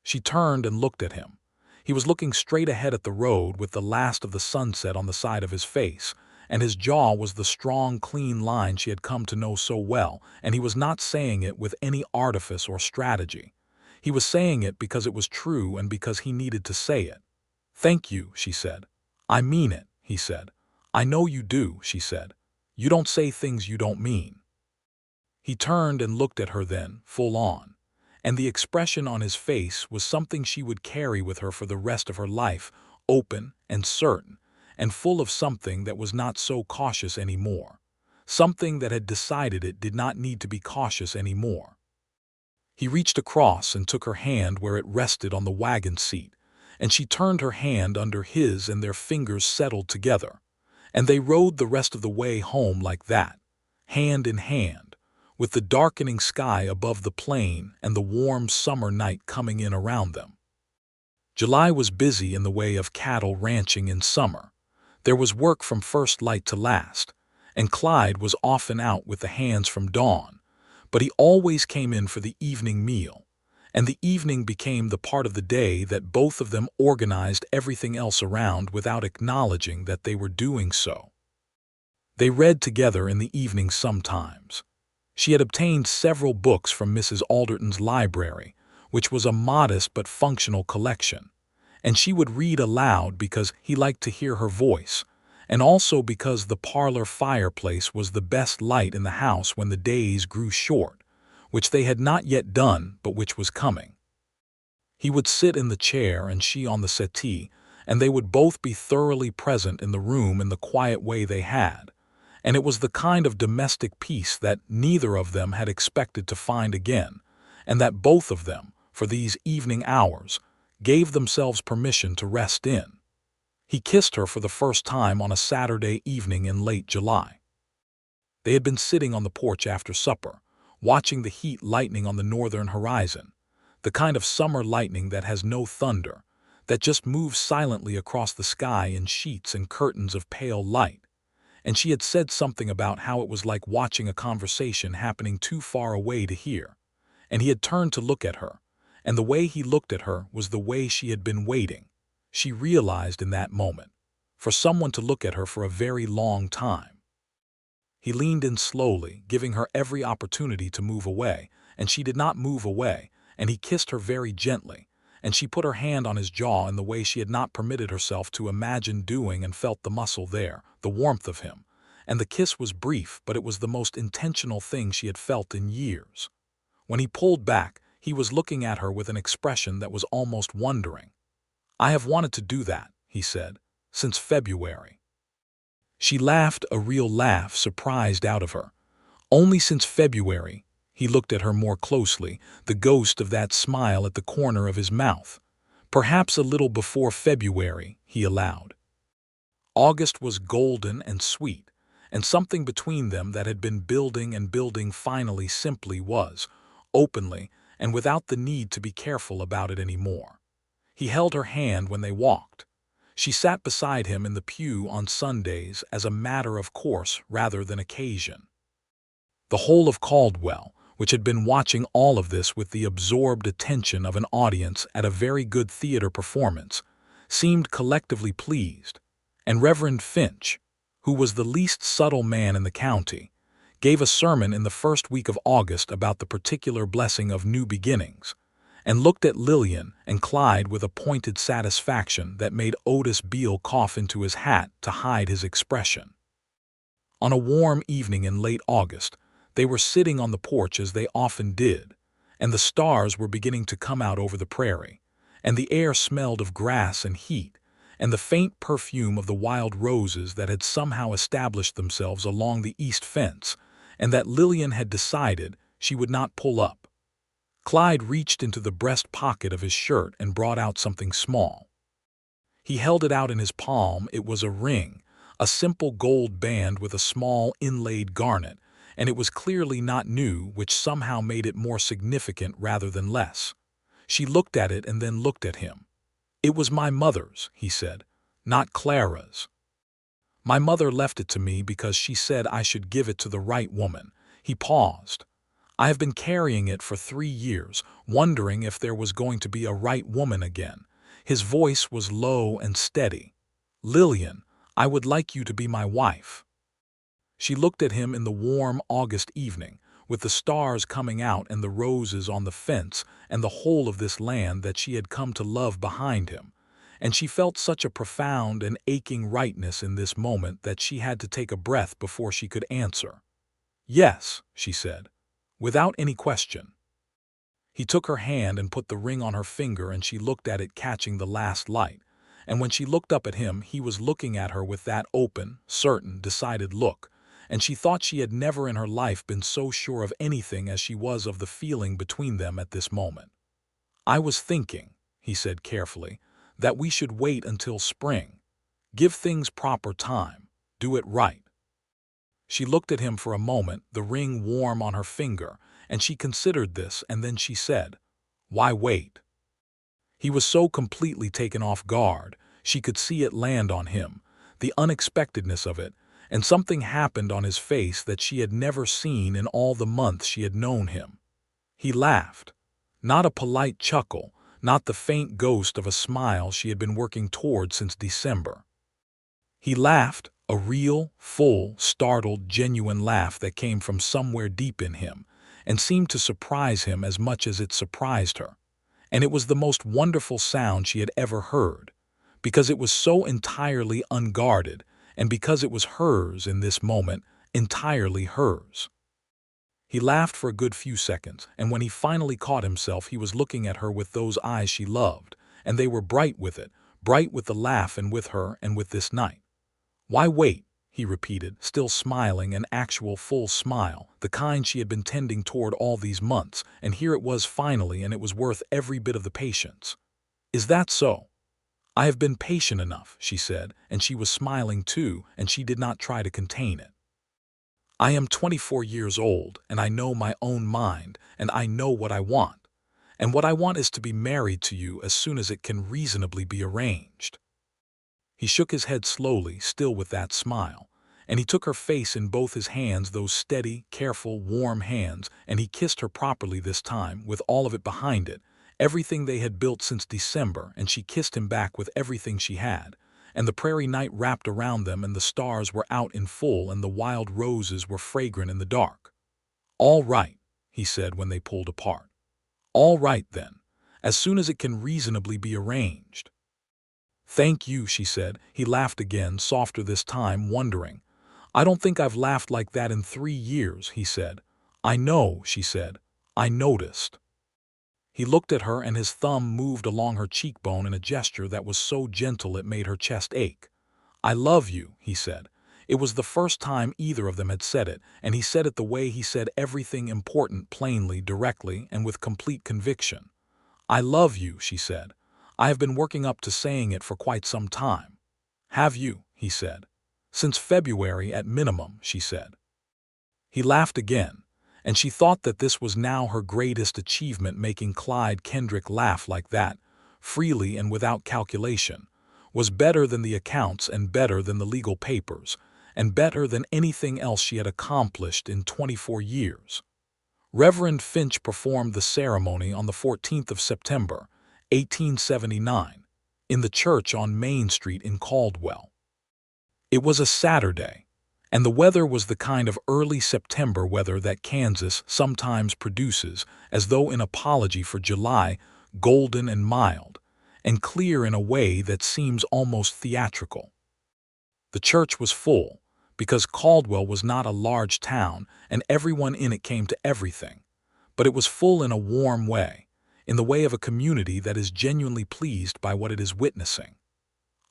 She turned and looked at him. He was looking straight ahead at the road with the last of the sunset on the side of his face, and his jaw was the strong, clean line she had come to know so well, and he was not saying it with any artifice or strategy. He was saying it because it was true and because he needed to say it. "Thank you," she said. "I mean it," he said. "I know you do," she said. "You don't say things you don't mean." He turned and looked at her then, full on, and the expression on his face was something she would carry with her for the rest of her life, open and certain, and full of something that was not so cautious anymore, something that had decided it did not need to be cautious anymore. He reached across and took her hand where it rested on the wagon seat, and she turned her hand under his and their fingers settled together, and they rode the rest of the way home like that, hand in hand, with the darkening sky above the plain and the warm summer night coming in around them. July was busy in the way of cattle ranching in summer. There was work from first light to last, and Clyde was often out with the hands from dawn, but he always came in for the evening meal, and the evening became the part of the day that both of them organized everything else around without acknowledging that they were doing so. They read together in the evening sometimes. She had obtained several books from Mrs. Alderton's library, which was a modest but functional collection, and she would read aloud because he liked to hear her voice, and also because the parlor fireplace was the best light in the house when the days grew short, which they had not yet done but which was coming. He would sit in the chair and she on the settee, and they would both be thoroughly present in the room in the quiet way they had, and it was the kind of domestic peace that neither of them had expected to find again, and that both of them, for these evening hours, gave themselves permission to rest in. He kissed her for the first time on a Saturday evening in late July. They had been sitting on the porch after supper, watching the heat lightning on the northern horizon, the kind of summer lightning that has no thunder, that just moves silently across the sky in sheets and curtains of pale light, and she had said something about how it was like watching a conversation happening too far away to hear, and he had turned to look at her, and the way he looked at her was the way she had been waiting, she realized in that moment, for someone to look at her for a very long time. He leaned in slowly, giving her every opportunity to move away, and she did not move away, and he kissed her very gently, and she put her hand on his jaw in the way she had not permitted herself to imagine doing and felt the muscle there, the warmth of him, and the kiss was brief, but it was the most intentional thing she had felt in years. When he pulled back, he was looking at her with an expression that was almost wondering. "I have wanted to do that," he said, "since February." She laughed a real laugh, surprised out of her. "Only since February." He looked at her more closely, the ghost of that smile at the corner of his mouth. "Perhaps a little before February," he allowed. August was golden and sweet, and something between them that had been building and building finally simply was, openly, and without the need to be careful about it anymore. He held her hand when they walked. She sat beside him in the pew on Sundays as a matter of course rather than occasion. The whole of Caldwell, which had been watching all of this with the absorbed attention of an audience at a very good theater performance, seemed collectively pleased, and Reverend Finch, who was the least subtle man in the county, gave a sermon in the first week of August about the particular blessing of new beginnings, and looked at Lillian and Clyde with a pointed satisfaction that made Otis Beale cough into his hat to hide his expression. On a warm evening in late August, they were sitting on the porch as they often did, and the stars were beginning to come out over the prairie, and the air smelled of grass and heat, and the faint perfume of the wild roses that had somehow established themselves along the east fence, and that Lillian had decided she would not pull up. Clyde reached into the breast pocket of his shirt and brought out something small. He held it out in his palm. It was a ring, a simple gold band with a small inlaid garnet, and it was clearly not new, which somehow made it more significant rather than less. She looked at it and then looked at him. "It was my mother's," he said, "not Clara's. My mother left it to me because she said I should give it to the right woman." He paused. "I have been carrying it for 3 years, wondering if there was going to be a right woman again." His voice was low and steady. "Lillian, I would like you to be my wife." She looked at him in the warm August evening, with the stars coming out and the roses on the fence and the whole of this land that she had come to love behind him, and she felt such a profound and aching rightness in this moment that she had to take a breath before she could answer. "Yes," she said, without any question. He took her hand and put the ring on her finger, and she looked at it, catching the last light. And when she looked up at him, he was looking at her with that open, certain, decided look, and she thought she had never in her life been so sure of anything as she was of the feeling between them at this moment. "I was thinking," he said carefully, "that we should wait until spring. Give things proper time. Do it right." She looked at him for a moment, the ring warm on her finger, and she considered this, and then she said, "Why wait?" He was so completely taken off guard. She could see it land on him, the unexpectedness of it, and something happened on his face that she had never seen in all the months she had known him. He laughed. Not a polite chuckle, not the faint ghost of a smile she had been working toward since December. He laughed, a real, full, startled, genuine laugh that came from somewhere deep in him, and seemed to surprise him as much as it surprised her. And it was the most wonderful sound she had ever heard, because it was so entirely unguarded, and because it was hers in this moment, entirely hers. He laughed for a good few seconds, and when he finally caught himself, he was looking at her with those eyes she loved, and they were bright with it, bright with the laugh and with her and with this night. "Why wait?" he repeated, still smiling, an actual full smile, the kind she had been tending toward all these months, and here it was finally, and it was worth every bit of the patience. "Is that so?" "I have been patient enough," she said, and she was smiling too, and she did not try to contain it. "I am 24 years old, and I know my own mind, and I know what I want. And what I want is to be married to you as soon as it can reasonably be arranged." He shook his head slowly, still with that smile, and he took her face in both his hands, those steady, careful, warm hands, and he kissed her properly this time, with all of it behind it, everything they had built since December, and she kissed him back with everything she had, and the prairie night wrapped around them, and the stars were out in full, and the wild roses were fragrant in the dark. "All right," he said when they pulled apart. "All right, then, as soon as it can reasonably be arranged." "Thank you," she said. He laughed again, softer this time, wondering. "I don't think I've laughed like that in 3 years," he said. "I know," she said. "I noticed." He looked at her, and his thumb moved along her cheekbone in a gesture that was so gentle it made her chest ache. "I love you," he said. It was the first time either of them had said it, and he said it the way he said everything important, plainly, directly, and with complete conviction. "I love you," she said. "I have been working up to saying it for quite some time." "Have you?" he said. "Since February at minimum," she said. He laughed again, and she thought that this was now her greatest achievement. Making Clyde Kendrick laugh like that, freely and without calculation, was better than the accounts and better than the legal papers, and better than anything else she had accomplished in 24 years. Reverend Finch performed the ceremony on the 14th of September, 1879, in the church on Main Street in Caldwell. It was a Saturday, and the weather was the kind of early September weather that Kansas sometimes produces, as though in apology for July, golden and mild, and clear in a way that seems almost theatrical. The church was full, because Caldwell was not a large town, and everyone in it came to everything, but it was full in a warm way, in the way of a community that is genuinely pleased by what it is witnessing.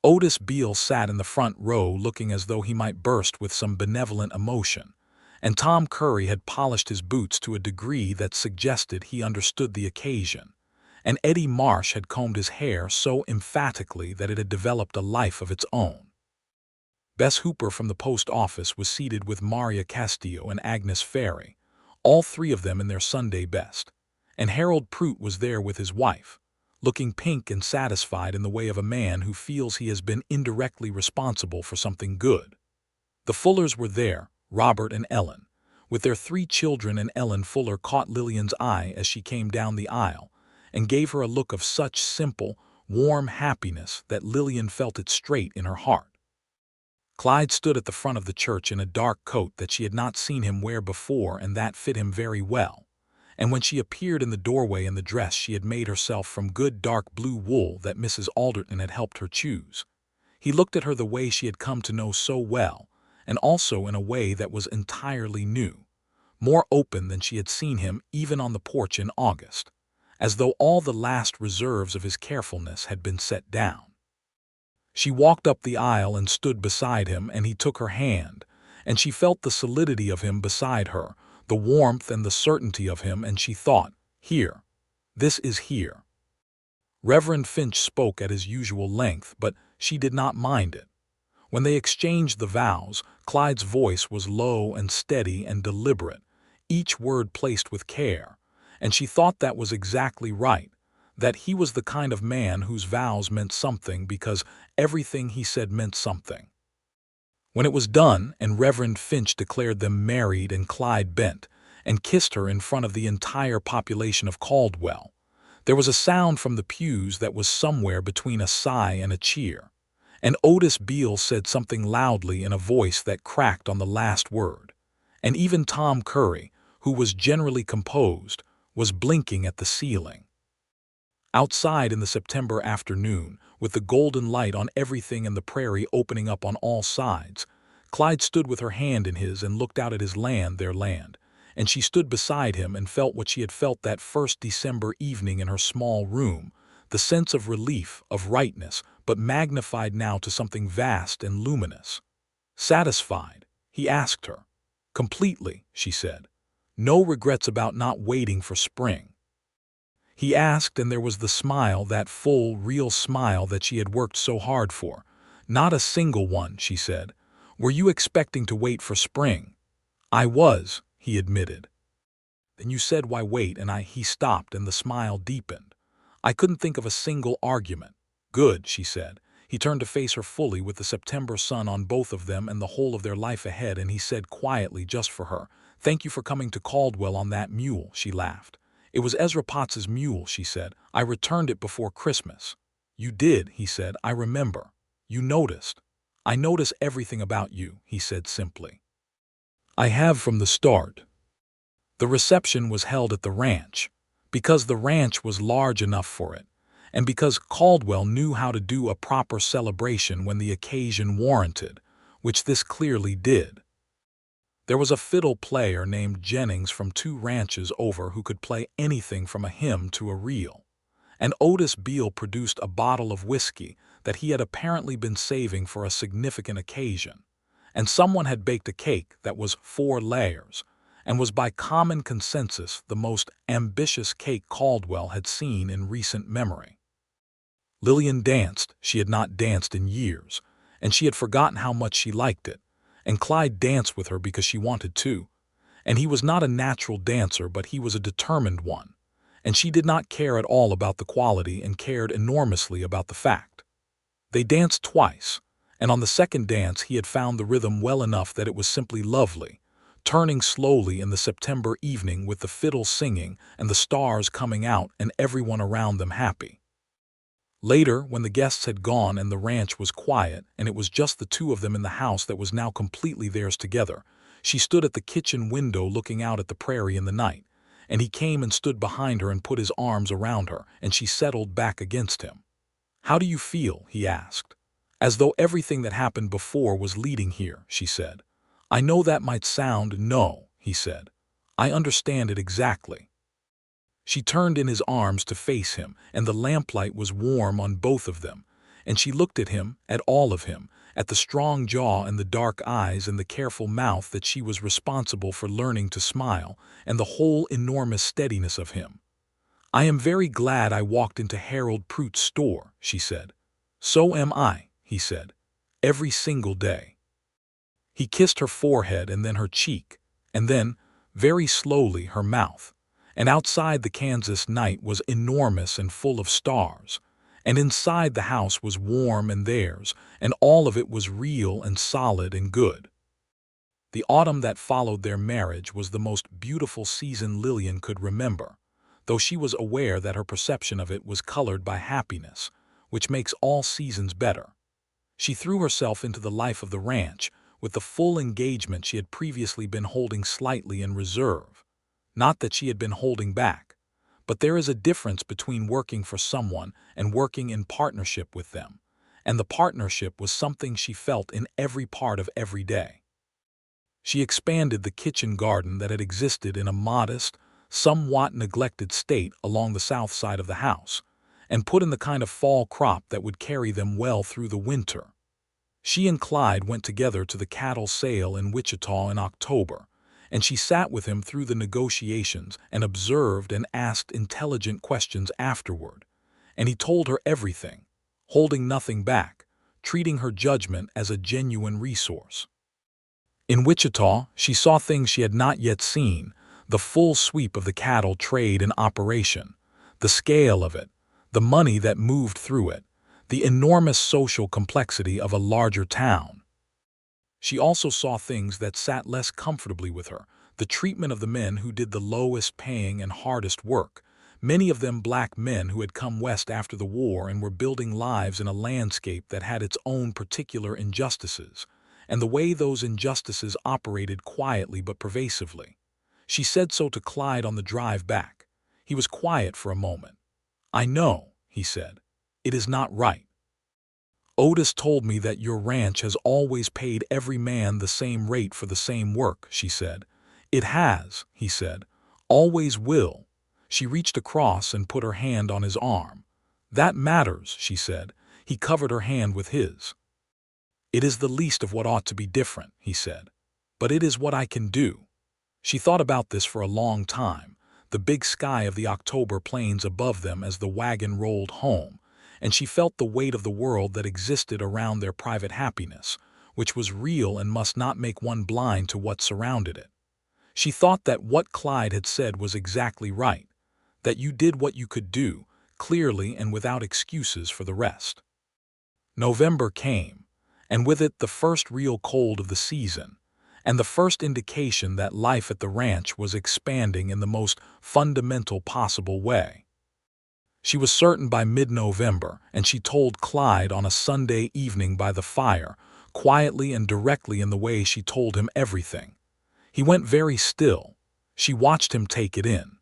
Otis Beale sat in the front row looking as though he might burst with some benevolent emotion, and Tom Curry had polished his boots to a degree that suggested he understood the occasion, and Eddie Marsh had combed his hair so emphatically that it had developed a life of its own. Bess Hooper from the post office was seated with Maria Castillo and Agnes Ferry, all three of them in their Sunday best. And Harold Prout was there with his wife, looking pink and satisfied in the way of a man who feels he has been indirectly responsible for something good. The Fullers were there, Robert and Ellen, with their 3 children, and Ellen Fuller caught Lillian's eye as she came down the aisle and gave her a look of such simple, warm happiness that Lillian felt it straight in her heart. Clyde stood at the front of the church in a dark coat that she had not seen him wear before, and that fit him very well. And when she appeared in the doorway in the dress she had made herself from good dark blue wool that Mrs. Alderton had helped her choose, he looked at her the way she had come to know so well, and also in a way that was entirely new, more open than she had seen him even on the porch in August, as though all the last reserves of his carefulness had been set down. She walked up the aisle and stood beside him, and he took her hand, and she felt the solidity of him beside her, the warmth and the certainty of him, and she thought, here, this is here. Reverend Finch spoke at his usual length, but she did not mind it. When they exchanged the vows, Clyde's voice was low and steady and deliberate, each word placed with care, and she thought that was exactly right, that he was the kind of man whose vows meant something because everything he said meant something. When it was done and Reverend Finch declared them married, and Clyde bent and kissed her in front of the entire population of Caldwell, there was a sound from the pews that was somewhere between a sigh and a cheer, and Otis Beale said something loudly in a voice that cracked on the last word, and even Tom Curry, who was generally composed, was blinking at the ceiling. Outside in the September afternoon, with the golden light on everything and the prairie opening up on all sides, Clyde stood with her hand in his and looked out at his land, their land, and she stood beside him and felt what she had felt that first December evening in her small room, the sense of relief, of rightness, but magnified now to something vast and luminous. Satisfied, he asked her. Completely, she said. No regrets about not waiting for spring. He asked, and there was the smile, that full, real smile that she had worked so hard for. Not a single one, she said. Were you expecting to wait for spring? I was, he admitted. Then you said why wait, and he stopped, and the smile deepened. I couldn't think of a single argument. Good, she said. He turned to face her fully with the September sun on both of them and the whole of their life ahead, and he said quietly, just for her, thank you for coming to Caldwell on that mule. She laughed. It was Ezra Potts's mule, she said. I returned it before Christmas. You did, he said. I remember. You noticed. I notice everything about you, he said simply. I have from the start. The reception was held at the ranch, because the ranch was large enough for it, and because Caldwell knew how to do a proper celebration when the occasion warranted, which this clearly did. There was a fiddle player named Jennings from 2 ranches over who could play anything from a hymn to a reel, and Otis Beale produced a bottle of whiskey that he had apparently been saving for a significant occasion, and someone had baked a cake that was 4 layers, and was by common consensus the most ambitious cake Caldwell had seen in recent memory. Lillian danced. She had not danced in years, and she had forgotten how much she liked it, and Clyde danced with her because she wanted to, and he was not a natural dancer, but he was a determined one, and she did not care at all about the quality and cared enormously about the fact. They danced twice, and on the second dance he had found the rhythm well enough that it was simply lovely, turning slowly in the September evening with the fiddle singing and the stars coming out and everyone around them happy. Later, when the guests had gone and the ranch was quiet and it was just the 2 of them in the house that was now completely theirs together, she stood at the kitchen window looking out at the prairie in the night, and he came and stood behind her and put his arms around her, and she settled back against him. How do you feel? He asked. As though everything that happened before was leading here, she said. I know that might sound no, he said. I understand it exactly. She turned in his arms to face him, and the lamplight was warm on both of them, and she looked at him, at all of him, at the strong jaw and the dark eyes and the careful mouth that she was responsible for learning to smile, and the whole enormous steadiness of him. I am very glad I walked into Harold Prout's store, she said. So am I, he said. Every single day. He kissed her forehead and then her cheek, and then, very slowly, her mouth. And outside the Kansas night was enormous and full of stars, and inside the house was warm and theirs, and all of it was real and solid and good. The autumn that followed their marriage was the most beautiful season Lillian could remember, though she was aware that her perception of it was colored by happiness, which makes all seasons better. She threw herself into the life of the ranch with the full engagement she had previously been holding slightly in reserve. Not that she had been holding back, but there is a difference between working for someone and working in partnership with them, and the partnership was something she felt in every part of every day. She expanded the kitchen garden that had existed in a modest, somewhat neglected state along the south side of the house, and put in the kind of fall crop that would carry them well through the winter. She and Clyde went together to the cattle sale in Wichita in October, and she sat with him through the negotiations and observed and asked intelligent questions afterward, and he told her everything, holding nothing back, treating her judgment as a genuine resource. In Wichita, she saw things she had not yet seen, the full sweep of the cattle trade in operation, the scale of it, the money that moved through it, the enormous social complexity of a larger town. She also saw things that sat less comfortably with her, the treatment of the men who did the lowest paying and hardest work, many of them black men who had come west after the war and were building lives in a landscape that had its own particular injustices, and the way those injustices operated quietly but pervasively. She said so to Clyde on the drive back. He was quiet for a moment. "I know," he said. "It is not right. Otis told me that your ranch has always paid every man the same rate for the same work," she said. "It has," he said. "Always will." She reached across and put her hand on his arm. "That matters," she said. He covered her hand with his. "It is the least of what ought to be different," he said. "But it is what I can do." She thought about this for a long time, the big sky of the October plains above them as the wagon rolled home, and she felt the weight of the world that existed around their private happiness, which was real and must not make one blind to what surrounded it. She thought that what Clyde had said was exactly right, that you did what you could do, clearly and without excuses for the rest. November came, and with it the first real cold of the season, and the first indication that life at the ranch was expanding in the most fundamental possible way. She was certain by mid-November, and she told Clyde on a Sunday evening by the fire, quietly and directly in the way she told him everything. He went very still. She watched him take it in.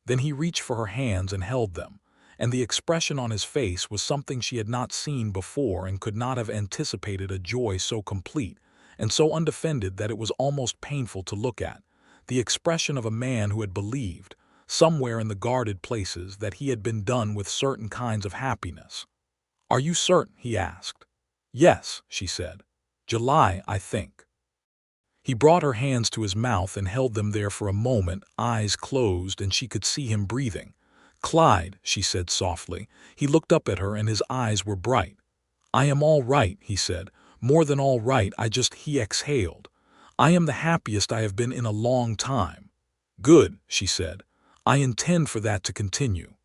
Then he reached for her hands and held them, and the expression on his face was something she had not seen before and could not have anticipated a joy so complete and so undefended that it was almost painful to look at, the expression of a man who had believed, somewhere in the guarded places, that he had been done with certain kinds of happiness. "Are you certain?" he asked. "Yes," she said. "July, I think." He brought her hands to his mouth and held them there for a moment, eyes closed, and she could see him breathing. "Clyde," she said softly. He looked up at her and his eyes were bright. "I am all right," he said. "More than all right, he exhaled. "I am the happiest I have been in a long time." "Good," she said. "I intend for that to continue."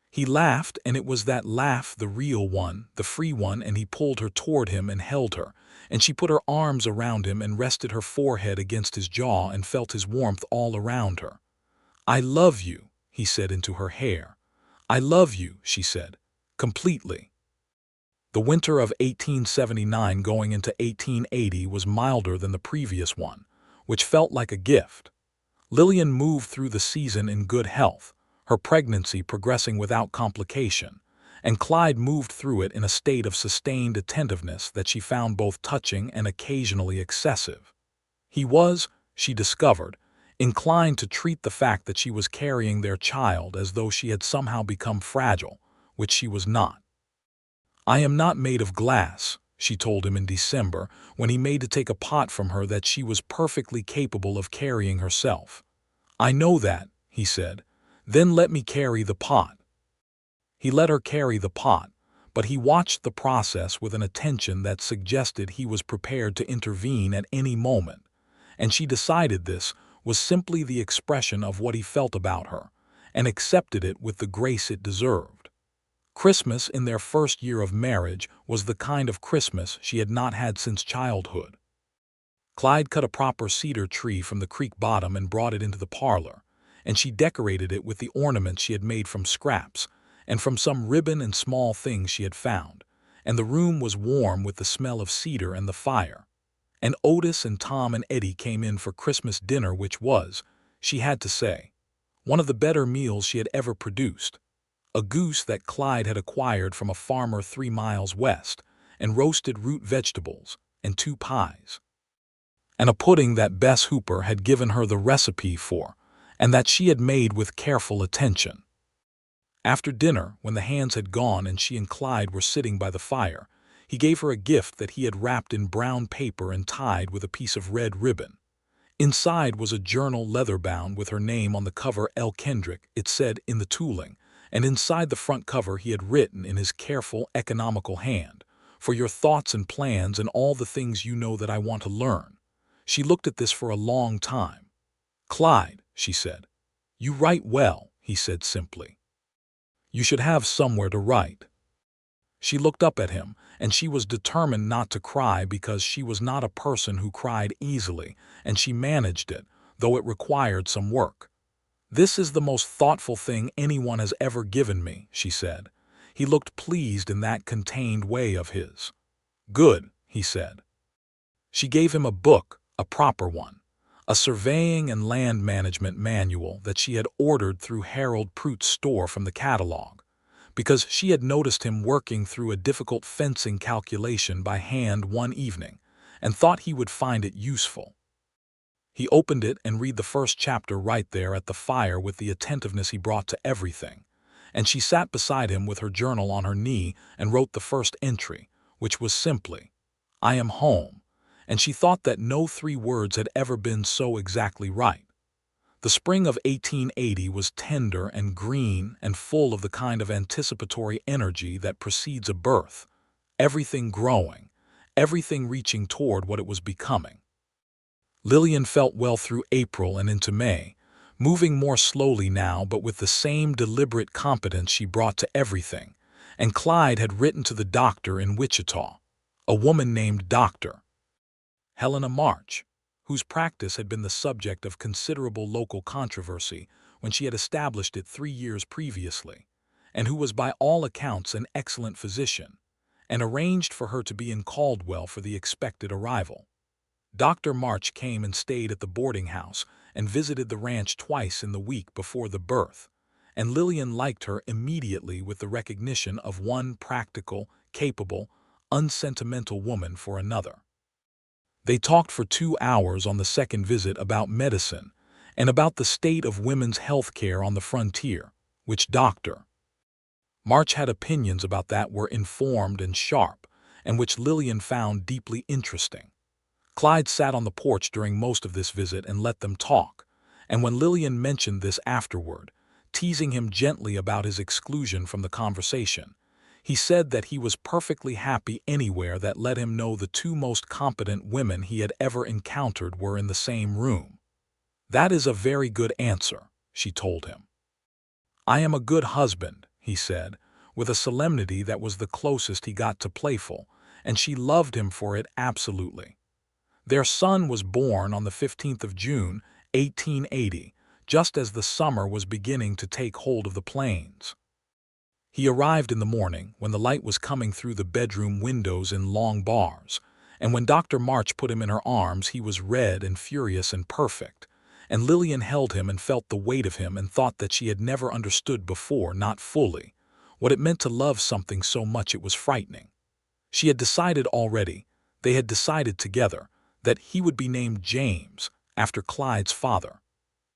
He laughed, and it was that laugh, the real one, the free one, and he pulled her toward him and held her, and she put her arms around him and rested her forehead against his jaw and felt his warmth all around her. "I love you," he said into her hair. "I love you," she said, "completely." The winter of 1879 going into 1880 was milder than the previous one, which felt like a gift. Lillian moved through the season in good health, her pregnancy progressing without complication, and Clyde moved through it in a state of sustained attentiveness that she found both touching and occasionally excessive. He was, she discovered, inclined to treat the fact that she was carrying their child as though she had somehow become fragile, which she was not. "I am not made of glass," she told him in December, when he made to take a pot from her that she was perfectly capable of carrying herself. "I know that," he said. "Then let me carry the pot." He let her carry the pot, but he watched the process with an attention that suggested he was prepared to intervene at any moment, and she decided this was simply the expression of what he felt about her, and accepted it with the grace it deserved. Christmas in their first year of marriage was the kind of Christmas she had not had since childhood. Clyde cut a proper cedar tree from the creek bottom and brought it into the parlor, and she decorated it with the ornaments she had made from scraps, and from some ribbon and small things she had found, and the room was warm with the smell of cedar and the fire. And Otis and Tom and Eddie came in for Christmas dinner, which was, she had to say, one of the better meals she had ever produced. A goose that Clyde had acquired from a farmer 3 miles west, and roasted root vegetables, and 2 pies. And a pudding that Bess Hooper had given her the recipe for, and that she had made with careful attention. After dinner, when the hands had gone and she and Clyde were sitting by the fire, he gave her a gift that he had wrapped in brown paper and tied with a piece of red ribbon. Inside was a journal leather-bound with her name on the cover, L. Kendrick, it said, in the tooling, and inside the front cover he had written in his careful, economical hand, "For your thoughts and plans and all the things you know that I want to learn." She looked at this for a long time. "Clyde," she said. "You write well," he said simply. "You should have somewhere to write." She looked up at him, and she was determined not to cry because she was not a person who cried easily, and she managed it, though it required some work. "This is the most thoughtful thing anyone has ever given me," she said. He looked pleased in that contained way of his. "Good," he said. She gave him a book, a proper one, a surveying and land management manual that she had ordered through Harold Prout's store from the catalog, because she had noticed him working through a difficult fencing calculation by hand one evening, and thought he would find it useful. He opened it and read the first chapter right there at the fire with the attentiveness he brought to everything, and she sat beside him with her journal on her knee and wrote the first entry, which was simply, "I am home," and she thought that no 3 words had ever been so exactly right. The spring of 1880 was tender and green and full of the kind of anticipatory energy that precedes a birth, everything growing, everything reaching toward what it was becoming. Lillian felt well through April and into May, moving more slowly now but with the same deliberate competence she brought to everything, and Clyde had written to the doctor in Wichita, a woman named Dr. Helena March, whose practice had been the subject of considerable local controversy when she had established it 3 years previously, and who was by all accounts an excellent physician, and arranged for her to be in Caldwell for the expected arrival. Dr. March came and stayed at the boarding house and visited the ranch twice in the week before the birth, and Lillian liked her immediately with the recognition of one practical, capable, unsentimental woman for another. They talked for 2 hours on the second visit about medicine and about the state of women's health care on the frontier, which Dr. March had opinions about that were informed and sharp, and which Lillian found deeply interesting. Clyde sat on the porch during most of this visit and let them talk, and when Lillian mentioned this afterward, teasing him gently about his exclusion from the conversation, he said that he was perfectly happy anywhere that let him know the 2 most competent women he had ever encountered were in the same room. "That is a very good answer," she told him. "I am a good husband," he said, with a solemnity that was the closest he got to playful, and she loved him for it absolutely. Their son was born on the 15th of June, 1880, just as the summer was beginning to take hold of the plains. He arrived in the morning when the light was coming through the bedroom windows in long bars, and when Dr. March put him in her arms he was red and furious and perfect, and Lillian held him and felt the weight of him and thought that she had never understood before, not fully, what it meant to love something so much it was frightening. She had decided already, they had decided together, that he would be named James, after Clyde's father,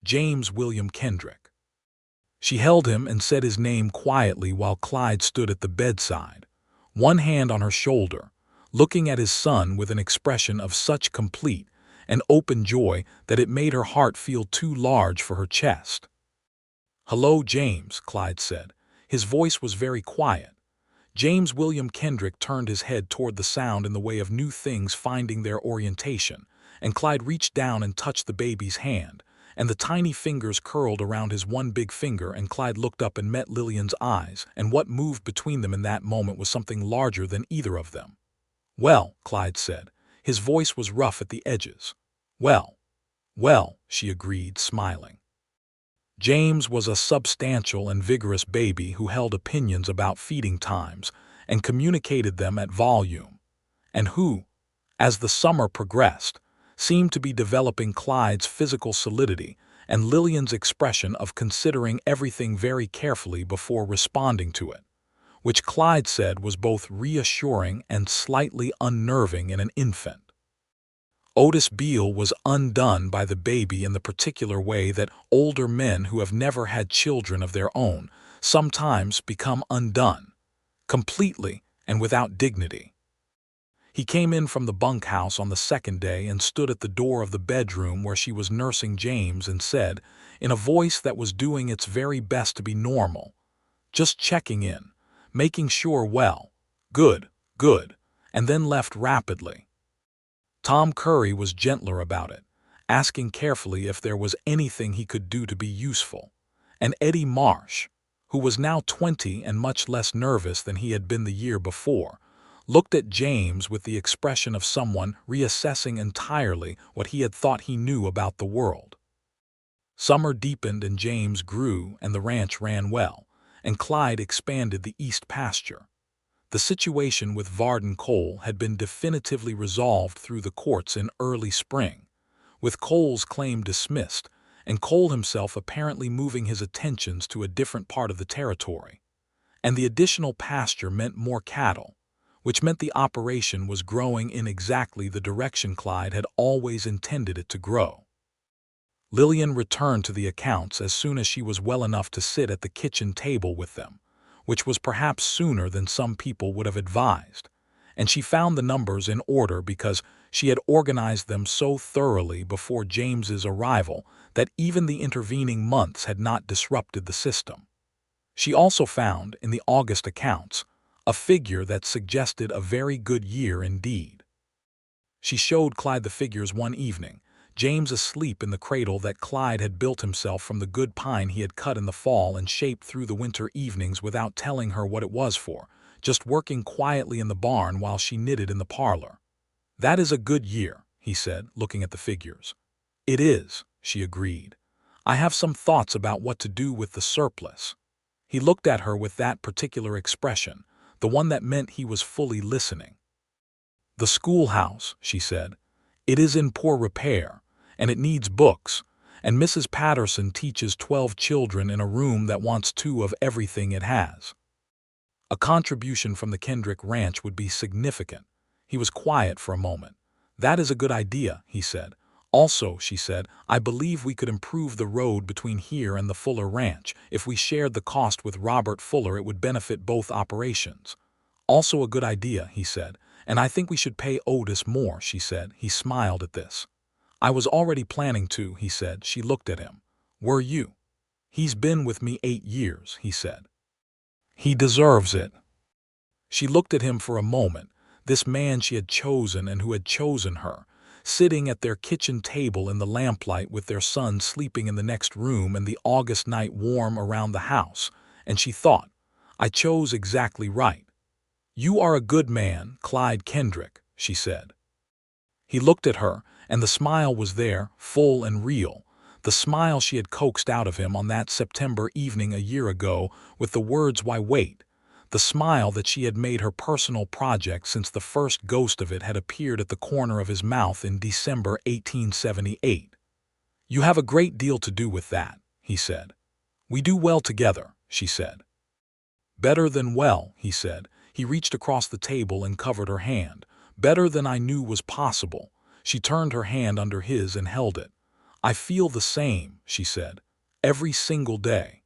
James William Kendrick. She held him and said his name quietly while Clyde stood at the bedside, one hand on her shoulder, looking at his son with an expression of such complete and open joy that it made her heart feel too large for her chest. "Hello, James," Clyde said. His voice was very quiet. James William Kendrick turned his head toward the sound in the way of new things finding their orientation, and Clyde reached down and touched the baby's hand, and the tiny fingers curled around his one big finger, and Clyde looked up and met Lillian's eyes, and what moved between them in that moment was something larger than either of them. "Well," Clyde said. His voice was rough at the edges. "Well, she agreed, smiling. James was a substantial and vigorous baby who held opinions about feeding times and communicated them at volume, and who, as the summer progressed, seemed to be developing Clyde's physical solidity and Lillian's expression of considering everything very carefully before responding to it, which Clyde said was both reassuring and slightly unnerving in an infant. Otis Beale was undone by the baby in the particular way that older men who have never had children of their own sometimes become undone, completely and without dignity. He came in from the bunkhouse on the second day and stood at the door of the bedroom where she was nursing James and said, in a voice that was doing its very best to be normal, "Just checking in, making sure well, good, and then left rapidly." Tom Curry was gentler about it, asking carefully if there was anything he could do to be useful, and Eddie Marsh, who was now 20 and much less nervous than he had been the year before, looked at James with the expression of someone reassessing entirely what he had thought he knew about the world. Summer deepened and James grew and the ranch ran well, and Clyde expanded the east pasture. The situation with Varden Cole had been definitively resolved through the courts in early spring, with Cole's claim dismissed and Cole himself apparently moving his attentions to a different part of the territory. And the additional pasture meant more cattle, which meant the operation was growing in exactly the direction Clyde had always intended it to grow. Lillian returned to the accounts as soon as she was well enough to sit at the kitchen table with them, which was perhaps sooner than some people would have advised, and she found the numbers in order because she had organized them so thoroughly before James's arrival that even the intervening months had not disrupted the system. She also found, in the August accounts, a figure that suggested a very good year indeed. She showed Clyde the figures one evening, James asleep in the cradle that Clyde had built himself from the good pine he had cut in the fall and shaped through the winter evenings without telling her what it was for, just working quietly in the barn while she knitted in the parlor. "That is a good year," he said, looking at the figures. "It is," she agreed. "I have some thoughts about what to do with the surplus." He looked at her with that particular expression, the one that meant he was fully listening. "The schoolhouse," she said. "It is in poor repair, and it needs books, and Mrs. Patterson teaches 12 children in a room that wants 2 of everything it has. A contribution from the Kendrick ranch would be significant." He was quiet for a moment. "That is a good idea," he said. "Also," she said, "I believe we could improve the road between here and the Fuller ranch. If we shared the cost with Robert Fuller, it would benefit both operations." "Also a good idea," he said. "And I think we should pay Otis more," she said. He smiled at this. "I was already planning to," he said. She looked at him. "Were you?" "He's been with me 8 years," he said. "He deserves it." She looked at him for a moment, this man she had chosen and who had chosen her, sitting at their kitchen table in the lamplight with their son sleeping in the next room and the August night warm around the house, and she thought, "I chose exactly right." "You are a good man, Clyde Kendrick," she said. He looked at her, and the smile was there, full and real, the smile she had coaxed out of him on that September evening a year ago with the words, "Why wait?" The smile that she had made her personal project since the first ghost of it had appeared at the corner of his mouth in December 1878. "You have a great deal to do with that," he said. "We do well together," she said. "Better than well," he said. He reached across the table and covered her hand. "Better than I knew was possible." She turned her hand under his and held it. "I feel the same," she said, "every single day."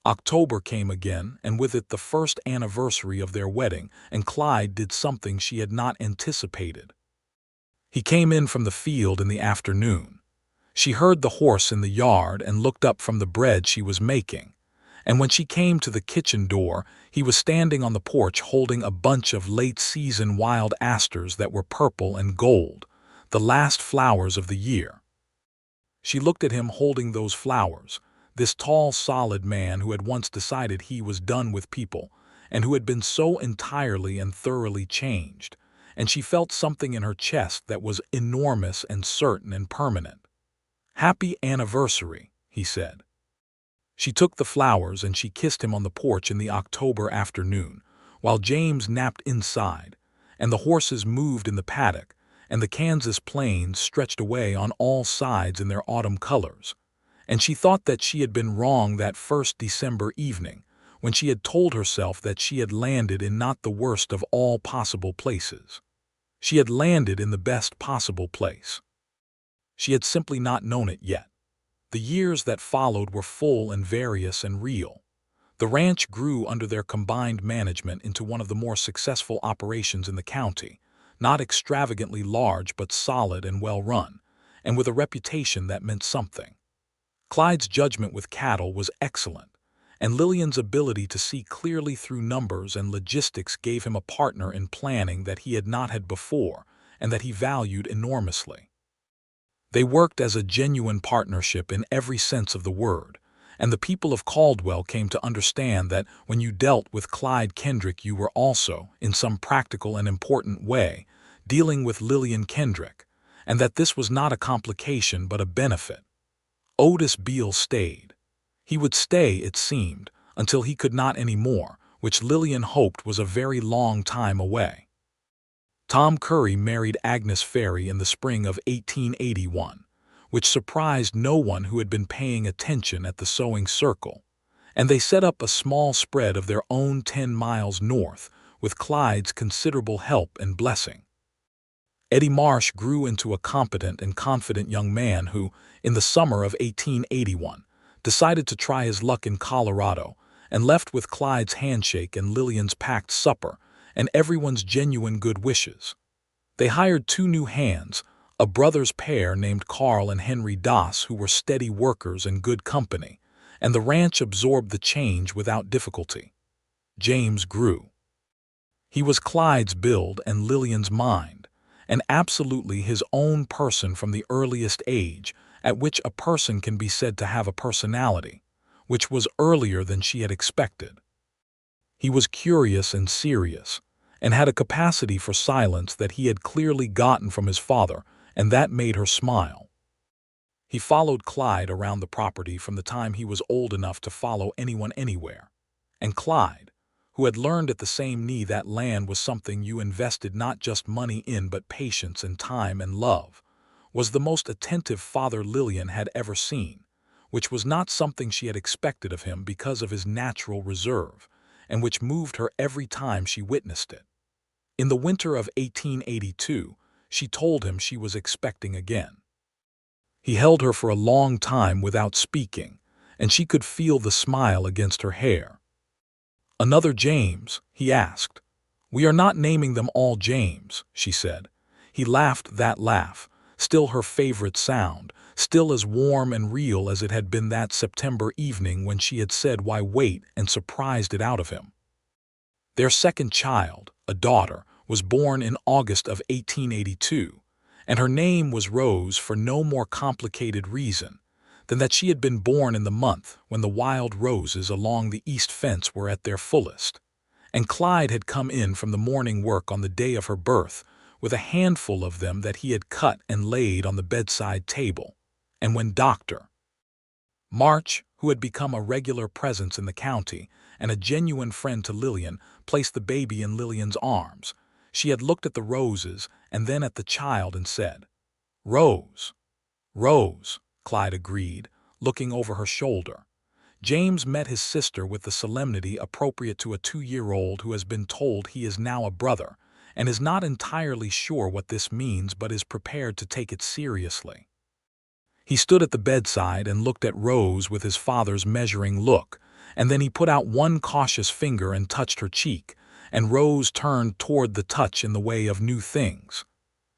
October came again, and with it the first anniversary of their wedding, and Clyde did something she had not anticipated. He came in from the field in the afternoon. She heard the horse in the yard and looked up from the bread she was making, And when she came to the kitchen door, he was standing on the porch holding a bunch of late-season wild asters that were purple and gold, the last flowers of the year. She looked at him holding those flowers, this tall, solid man who had once decided he was done with people, and who had been so entirely and thoroughly changed, and she felt something in her chest that was enormous and certain and permanent. "Happy anniversary," he said. She took the flowers and she kissed him on the porch in the October afternoon, while James napped inside, and the horses moved in the paddock, and the Kansas plains stretched away on all sides in their autumn colors. And she thought that she had been wrong that first December evening, when she had told herself that she had landed in not the worst of all possible places. She had landed in the best possible place. She had simply not known it yet. The years that followed were full and various and real. The ranch grew under their combined management into one of the more successful operations in the county, not extravagantly large but solid and well-run, and with a reputation that meant something. Clyde's judgment with cattle was excellent, and Lillian's ability to see clearly through numbers and logistics gave him a partner in planning that he had not had before and that he valued enormously. They worked as a genuine partnership in every sense of the word, and the people of Caldwell came to understand that when you dealt with Clyde Kendrick you were also, in some practical and important way, dealing with Lillian Kendrick, and that this was not a complication but a benefit. Otis Beale stayed. He would stay, it seemed, until he could not any more, which Lillian hoped was a very long time away. Tom Curry married Agnes Ferry in the spring of 1881, which surprised no one who had been paying attention at the sewing circle, and they set up a small spread of their own 10 miles north, with Clyde's considerable help and blessing. Eddie Marsh grew into a competent and confident young man who, in the summer of 1881, decided to try his luck in Colorado and left with Clyde's handshake and Lillian's packed supper and everyone's genuine good wishes. They hired 2 new hands, a brothers pair named Carl and Henry Doss, who were steady workers and good company, and the ranch absorbed the change without difficulty. James grew. He was Clyde's build and Lillian's mind, and absolutely his own person from the earliest age at which a person can be said to have a personality, which was earlier than she had expected. He was curious and serious, and had a capacity for silence that he had clearly gotten from his father, and that made her smile. He followed Clyde around the property from the time he was old enough to follow anyone anywhere, and Clyde, who had learned at the same knee that land was something you invested not just money in but patience and time and love, was the most attentive father Lillian had ever seen, which was not something she had expected of him because of his natural reserve, and which moved her every time she witnessed it. In the winter of 1882, she told him she was expecting again. He held her for a long time without speaking, and she could feel the smile against her hair. "Another James?" he asked. "We are not naming them all James," she said. He laughed that laugh, still her favorite sound, still as warm and real as it had been that September evening when she had said why wait and surprised it out of him. Their second child, a daughter, was born in August of 1882, and her name was Rose for no more complicated reason than that she had been born in the month when the wild roses along the east fence were at their fullest, and Clyde had come in from the morning work on the day of her birth with a handful of them that he had cut and laid on the bedside table, and when Dr. March, who had become a regular presence in the county and a genuine friend to Lillian, placed the baby in Lillian's arms, she had looked at the roses and then at the child and said, "Rose." "Rose," Clyde agreed, looking over her shoulder. James met his sister with the solemnity appropriate to a 2-year-old who has been told he is now a brother and is not entirely sure what this means but is prepared to take it seriously. He stood at the bedside and looked at Rose with his father's measuring look, and then he put out one cautious finger and touched her cheek, and Rose turned toward the touch in the way of new things.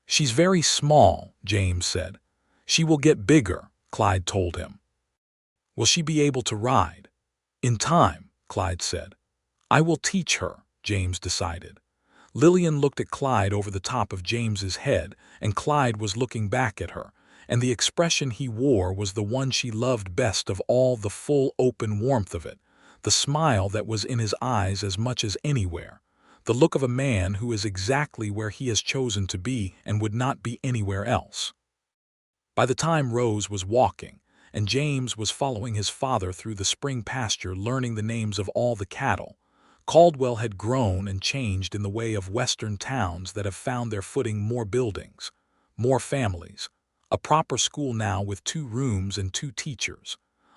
"She's very small," James said. "She will get bigger," Clyde told him. "Will she be able to ride?" In time, Clyde said. I will teach her, James decided. Lillian looked at Clyde over the top of James's head, and Clyde was looking back at her, and the expression he wore was the one she loved best of all, the full open warmth of it, the smile that was in his eyes as much as anywhere, the look of a man who is exactly where he has chosen to be and would not be anywhere else. By the time Rose was walking, and James was following his father through the spring pasture learning the names of all the cattle, Caldwell had grown and changed in the way of western towns that have found their footing: more buildings, more families, a proper school now with 2 rooms and 2 teachers,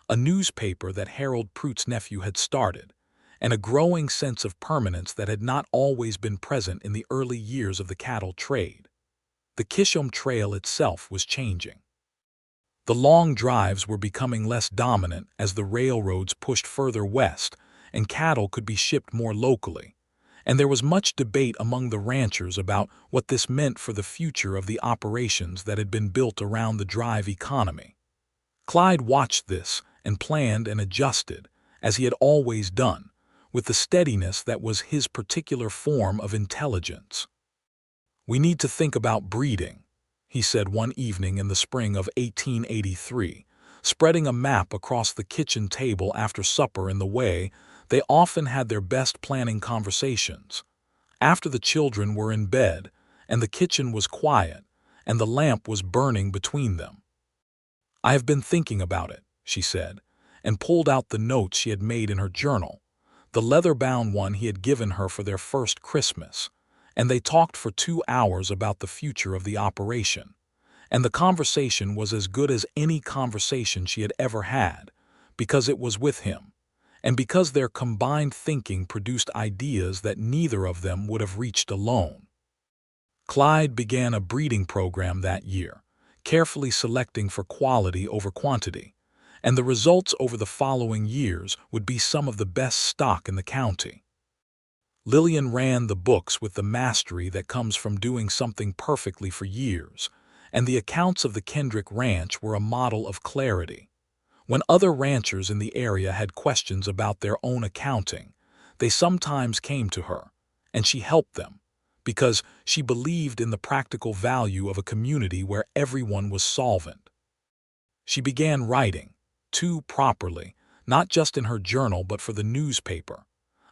a newspaper that Harold Prout's nephew had started, and a growing sense of permanence that had not always been present in the early years of the cattle trade. The Kishom Trail itself was changing. The long drives were becoming less dominant as the railroads pushed further west and cattle could be shipped more locally, and there was much debate among the ranchers about what this meant for the future of the operations that had been built around the drive economy. Clyde watched this and planned and adjusted, as he had always done, with the steadiness that was his particular form of intelligence. We need to think about breeding, he said one evening in the spring of 1883, spreading a map across the kitchen table after supper in the way they often had their best planning conversations, after the children were in bed and the kitchen was quiet and the lamp was burning between them. I have been thinking about it, she said, and pulled out the notes she had made in her journal, the leather-bound one he had given her for their first Christmas, and they talked for 2 hours about the future of the operation, and the conversation was as good as any conversation she had ever had, because it was with him, and because their combined thinking produced ideas that neither of them would have reached alone. Clyde began a breeding program that year, carefully selecting for quality over quantity, and the results over the following years would be some of the best stock in the county. Lillian ran the books with the mastery that comes from doing something perfectly for years, and the accounts of the Kendrick Ranch were a model of clarity. When other ranchers in the area had questions about their own accounting, they sometimes came to her, and she helped them, because she believed in the practical value of a community where everyone was solvent. She began writing, too, properly, not just in her journal but for the newspaper,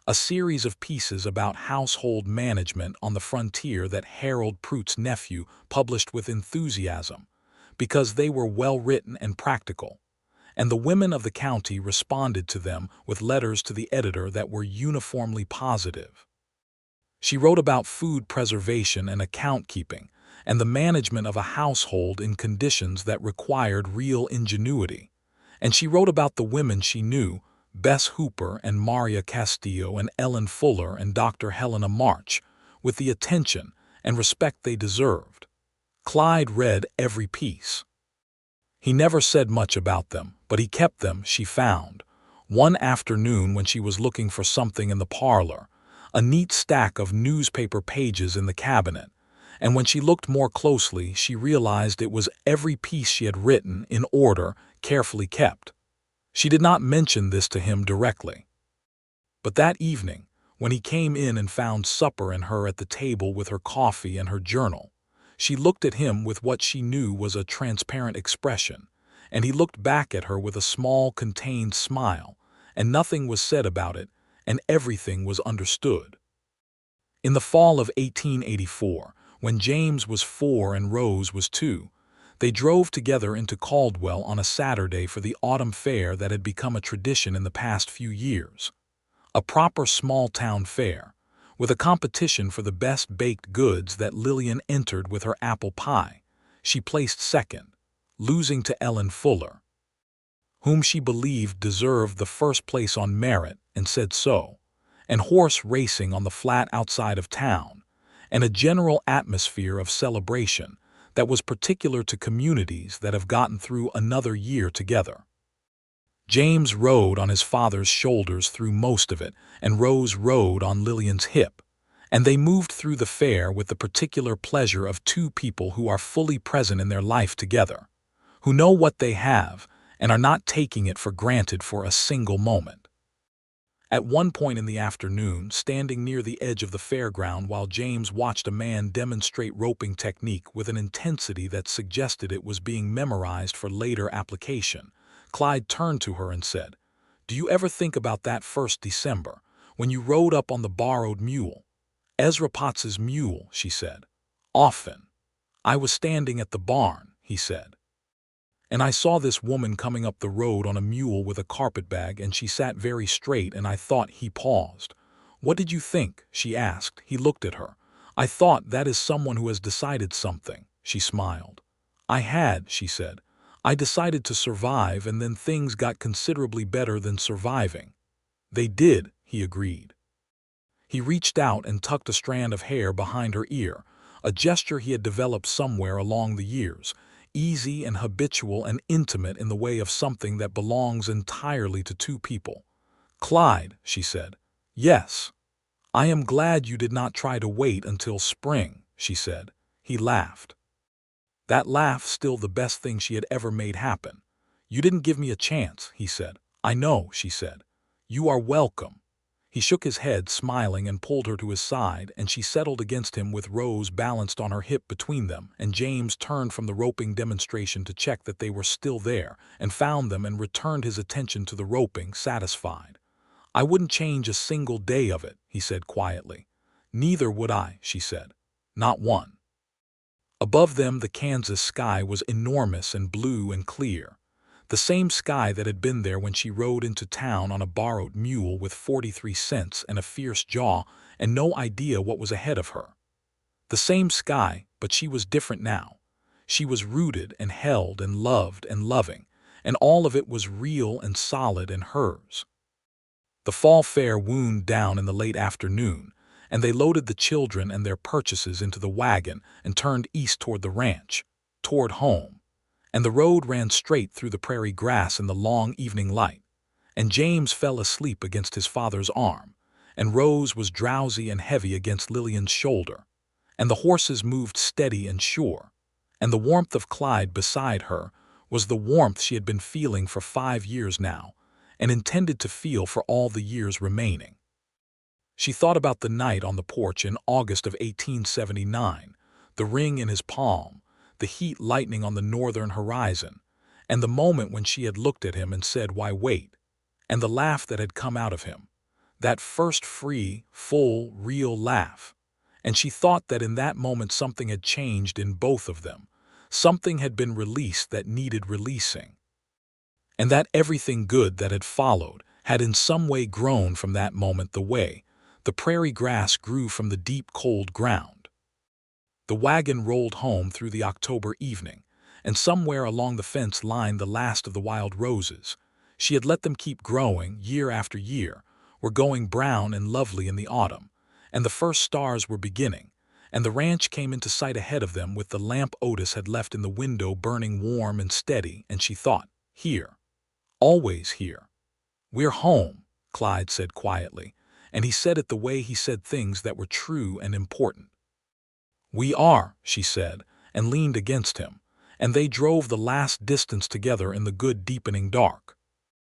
a series of pieces about household management on the frontier that Harold Prout's nephew published with enthusiasm, because they were well-written and practical, and the women of the county responded to them with letters to the editor that were uniformly positive. She wrote about food preservation and account-keeping, and the management of a household in conditions that required real ingenuity, and she wrote about the women she knew, Bess Hooper and Maria Castillo and Ellen Fuller and Dr. Helena March, with the attention and respect they deserved. Clyde read every piece. He never said much about them, but he kept them, she found. One afternoon when she was looking for something in the parlor, a neat stack of newspaper pages in the cabinet, and when she looked more closely she realized it was every piece she had written in order, carefully kept. She did not mention this to him directly. But that evening, when he came in and found supper and her at the table with her coffee and her journal, she looked at him with what she knew was a transparent expression, and he looked back at her with a small, contained smile, and nothing was said about it, and everything was understood. In the fall of 1884, when James was 4 and Rose was 2, they drove together into Caldwell on a Saturday for the autumn fair that had become a tradition in the past few years. A proper small-town fair, with a competition for the best baked goods that Lillian entered with her apple pie. She placed second, losing to Ellen Fuller, whom she believed deserved the first place on merit and said so, and horse racing on the flat outside of town, and a general atmosphere of celebration that was particular to communities that have gotten through another year together. James rode on his father's shoulders through most of it, and Rose rode on Lillian's hip, and they moved through the fair with the particular pleasure of 2 people who are fully present in their life together, who know what they have and are not taking it for granted for a single moment. At one point in the afternoon, standing near the edge of the fairground while James watched a man demonstrate roping technique with an intensity that suggested it was being memorized for later application, Clyde turned to her and said, "Do you ever think about that first December, when you rode up on the borrowed mule?" "Ezra Potts's mule," she said. "Often. I was standing at the barn," he said, "and I saw this woman coming up the road on a mule with a carpetbag, and she sat very straight, and I thought." He paused. "What did you think?" she asked. He looked at her. "I thought, that is someone who has decided something." She smiled. "I had," she said. "I decided to survive, and then things got considerably better than surviving." "They did," he agreed. He reached out and tucked a strand of hair behind her ear, a gesture he had developed somewhere along the years, easy and habitual and intimate in the way of something that belongs entirely to two people. "Clyde," she said. "Yes. I am glad you did not try to wait until spring," she said. He laughed. That laugh still the best thing she had ever made happen. "You didn't give me a chance," he said. "I know," she said. "You are welcome." He shook his head, smiling, and pulled her to his side, and she settled against him with Rose balanced on her hip between them, and James turned from the roping demonstration to check that they were still there, and found them and returned his attention to the roping, satisfied. "I wouldn't change a single day of it," he said quietly. "Neither would I," she said. "Not one." Above them the Kansas sky was enormous and blue and clear. The same sky that had been there when she rode into town on a borrowed mule with 43 cents and a fierce jaw and no idea what was ahead of her. The same sky, but she was different now. She was rooted and held and loved and loving, and all of it was real and solid and hers. The fall fair wound down in the late afternoon, and they loaded the children and their purchases into the wagon and turned east toward the ranch, toward home. And the road ran straight through the prairie grass in the long evening light, and James fell asleep against his father's arm, and Rose was drowsy and heavy against Lillian's shoulder, and the horses moved steady and sure, and the warmth of Clyde beside her was the warmth she had been feeling for 5 years now, and intended to feel for all the years remaining. She thought about the night on the porch in August of 1879, the ring in his palm, the heat lightning on the northern horizon, and the moment when she had looked at him and said, "Why wait?" and the laugh that had come out of him, that first free, full, real laugh. And she thought that in that moment something had changed in both of them, something had been released that needed releasing, and that everything good that had followed had in some way grown from that moment the way the prairie grass grew from the deep cold ground. The wagon rolled home through the October evening, and somewhere along the fence lined the last of the wild roses. She had let them keep growing year after year, were going brown and lovely in the autumn, and the first stars were beginning, and the ranch came into sight ahead of them with the lamp Otis had left in the window burning warm and steady, and she thought, "Here. Always here." "We're home," Clyde said quietly, and he said it the way he said things that were true and important. "We are," she said, and leaned against him, and they drove the last distance together in the good deepening dark.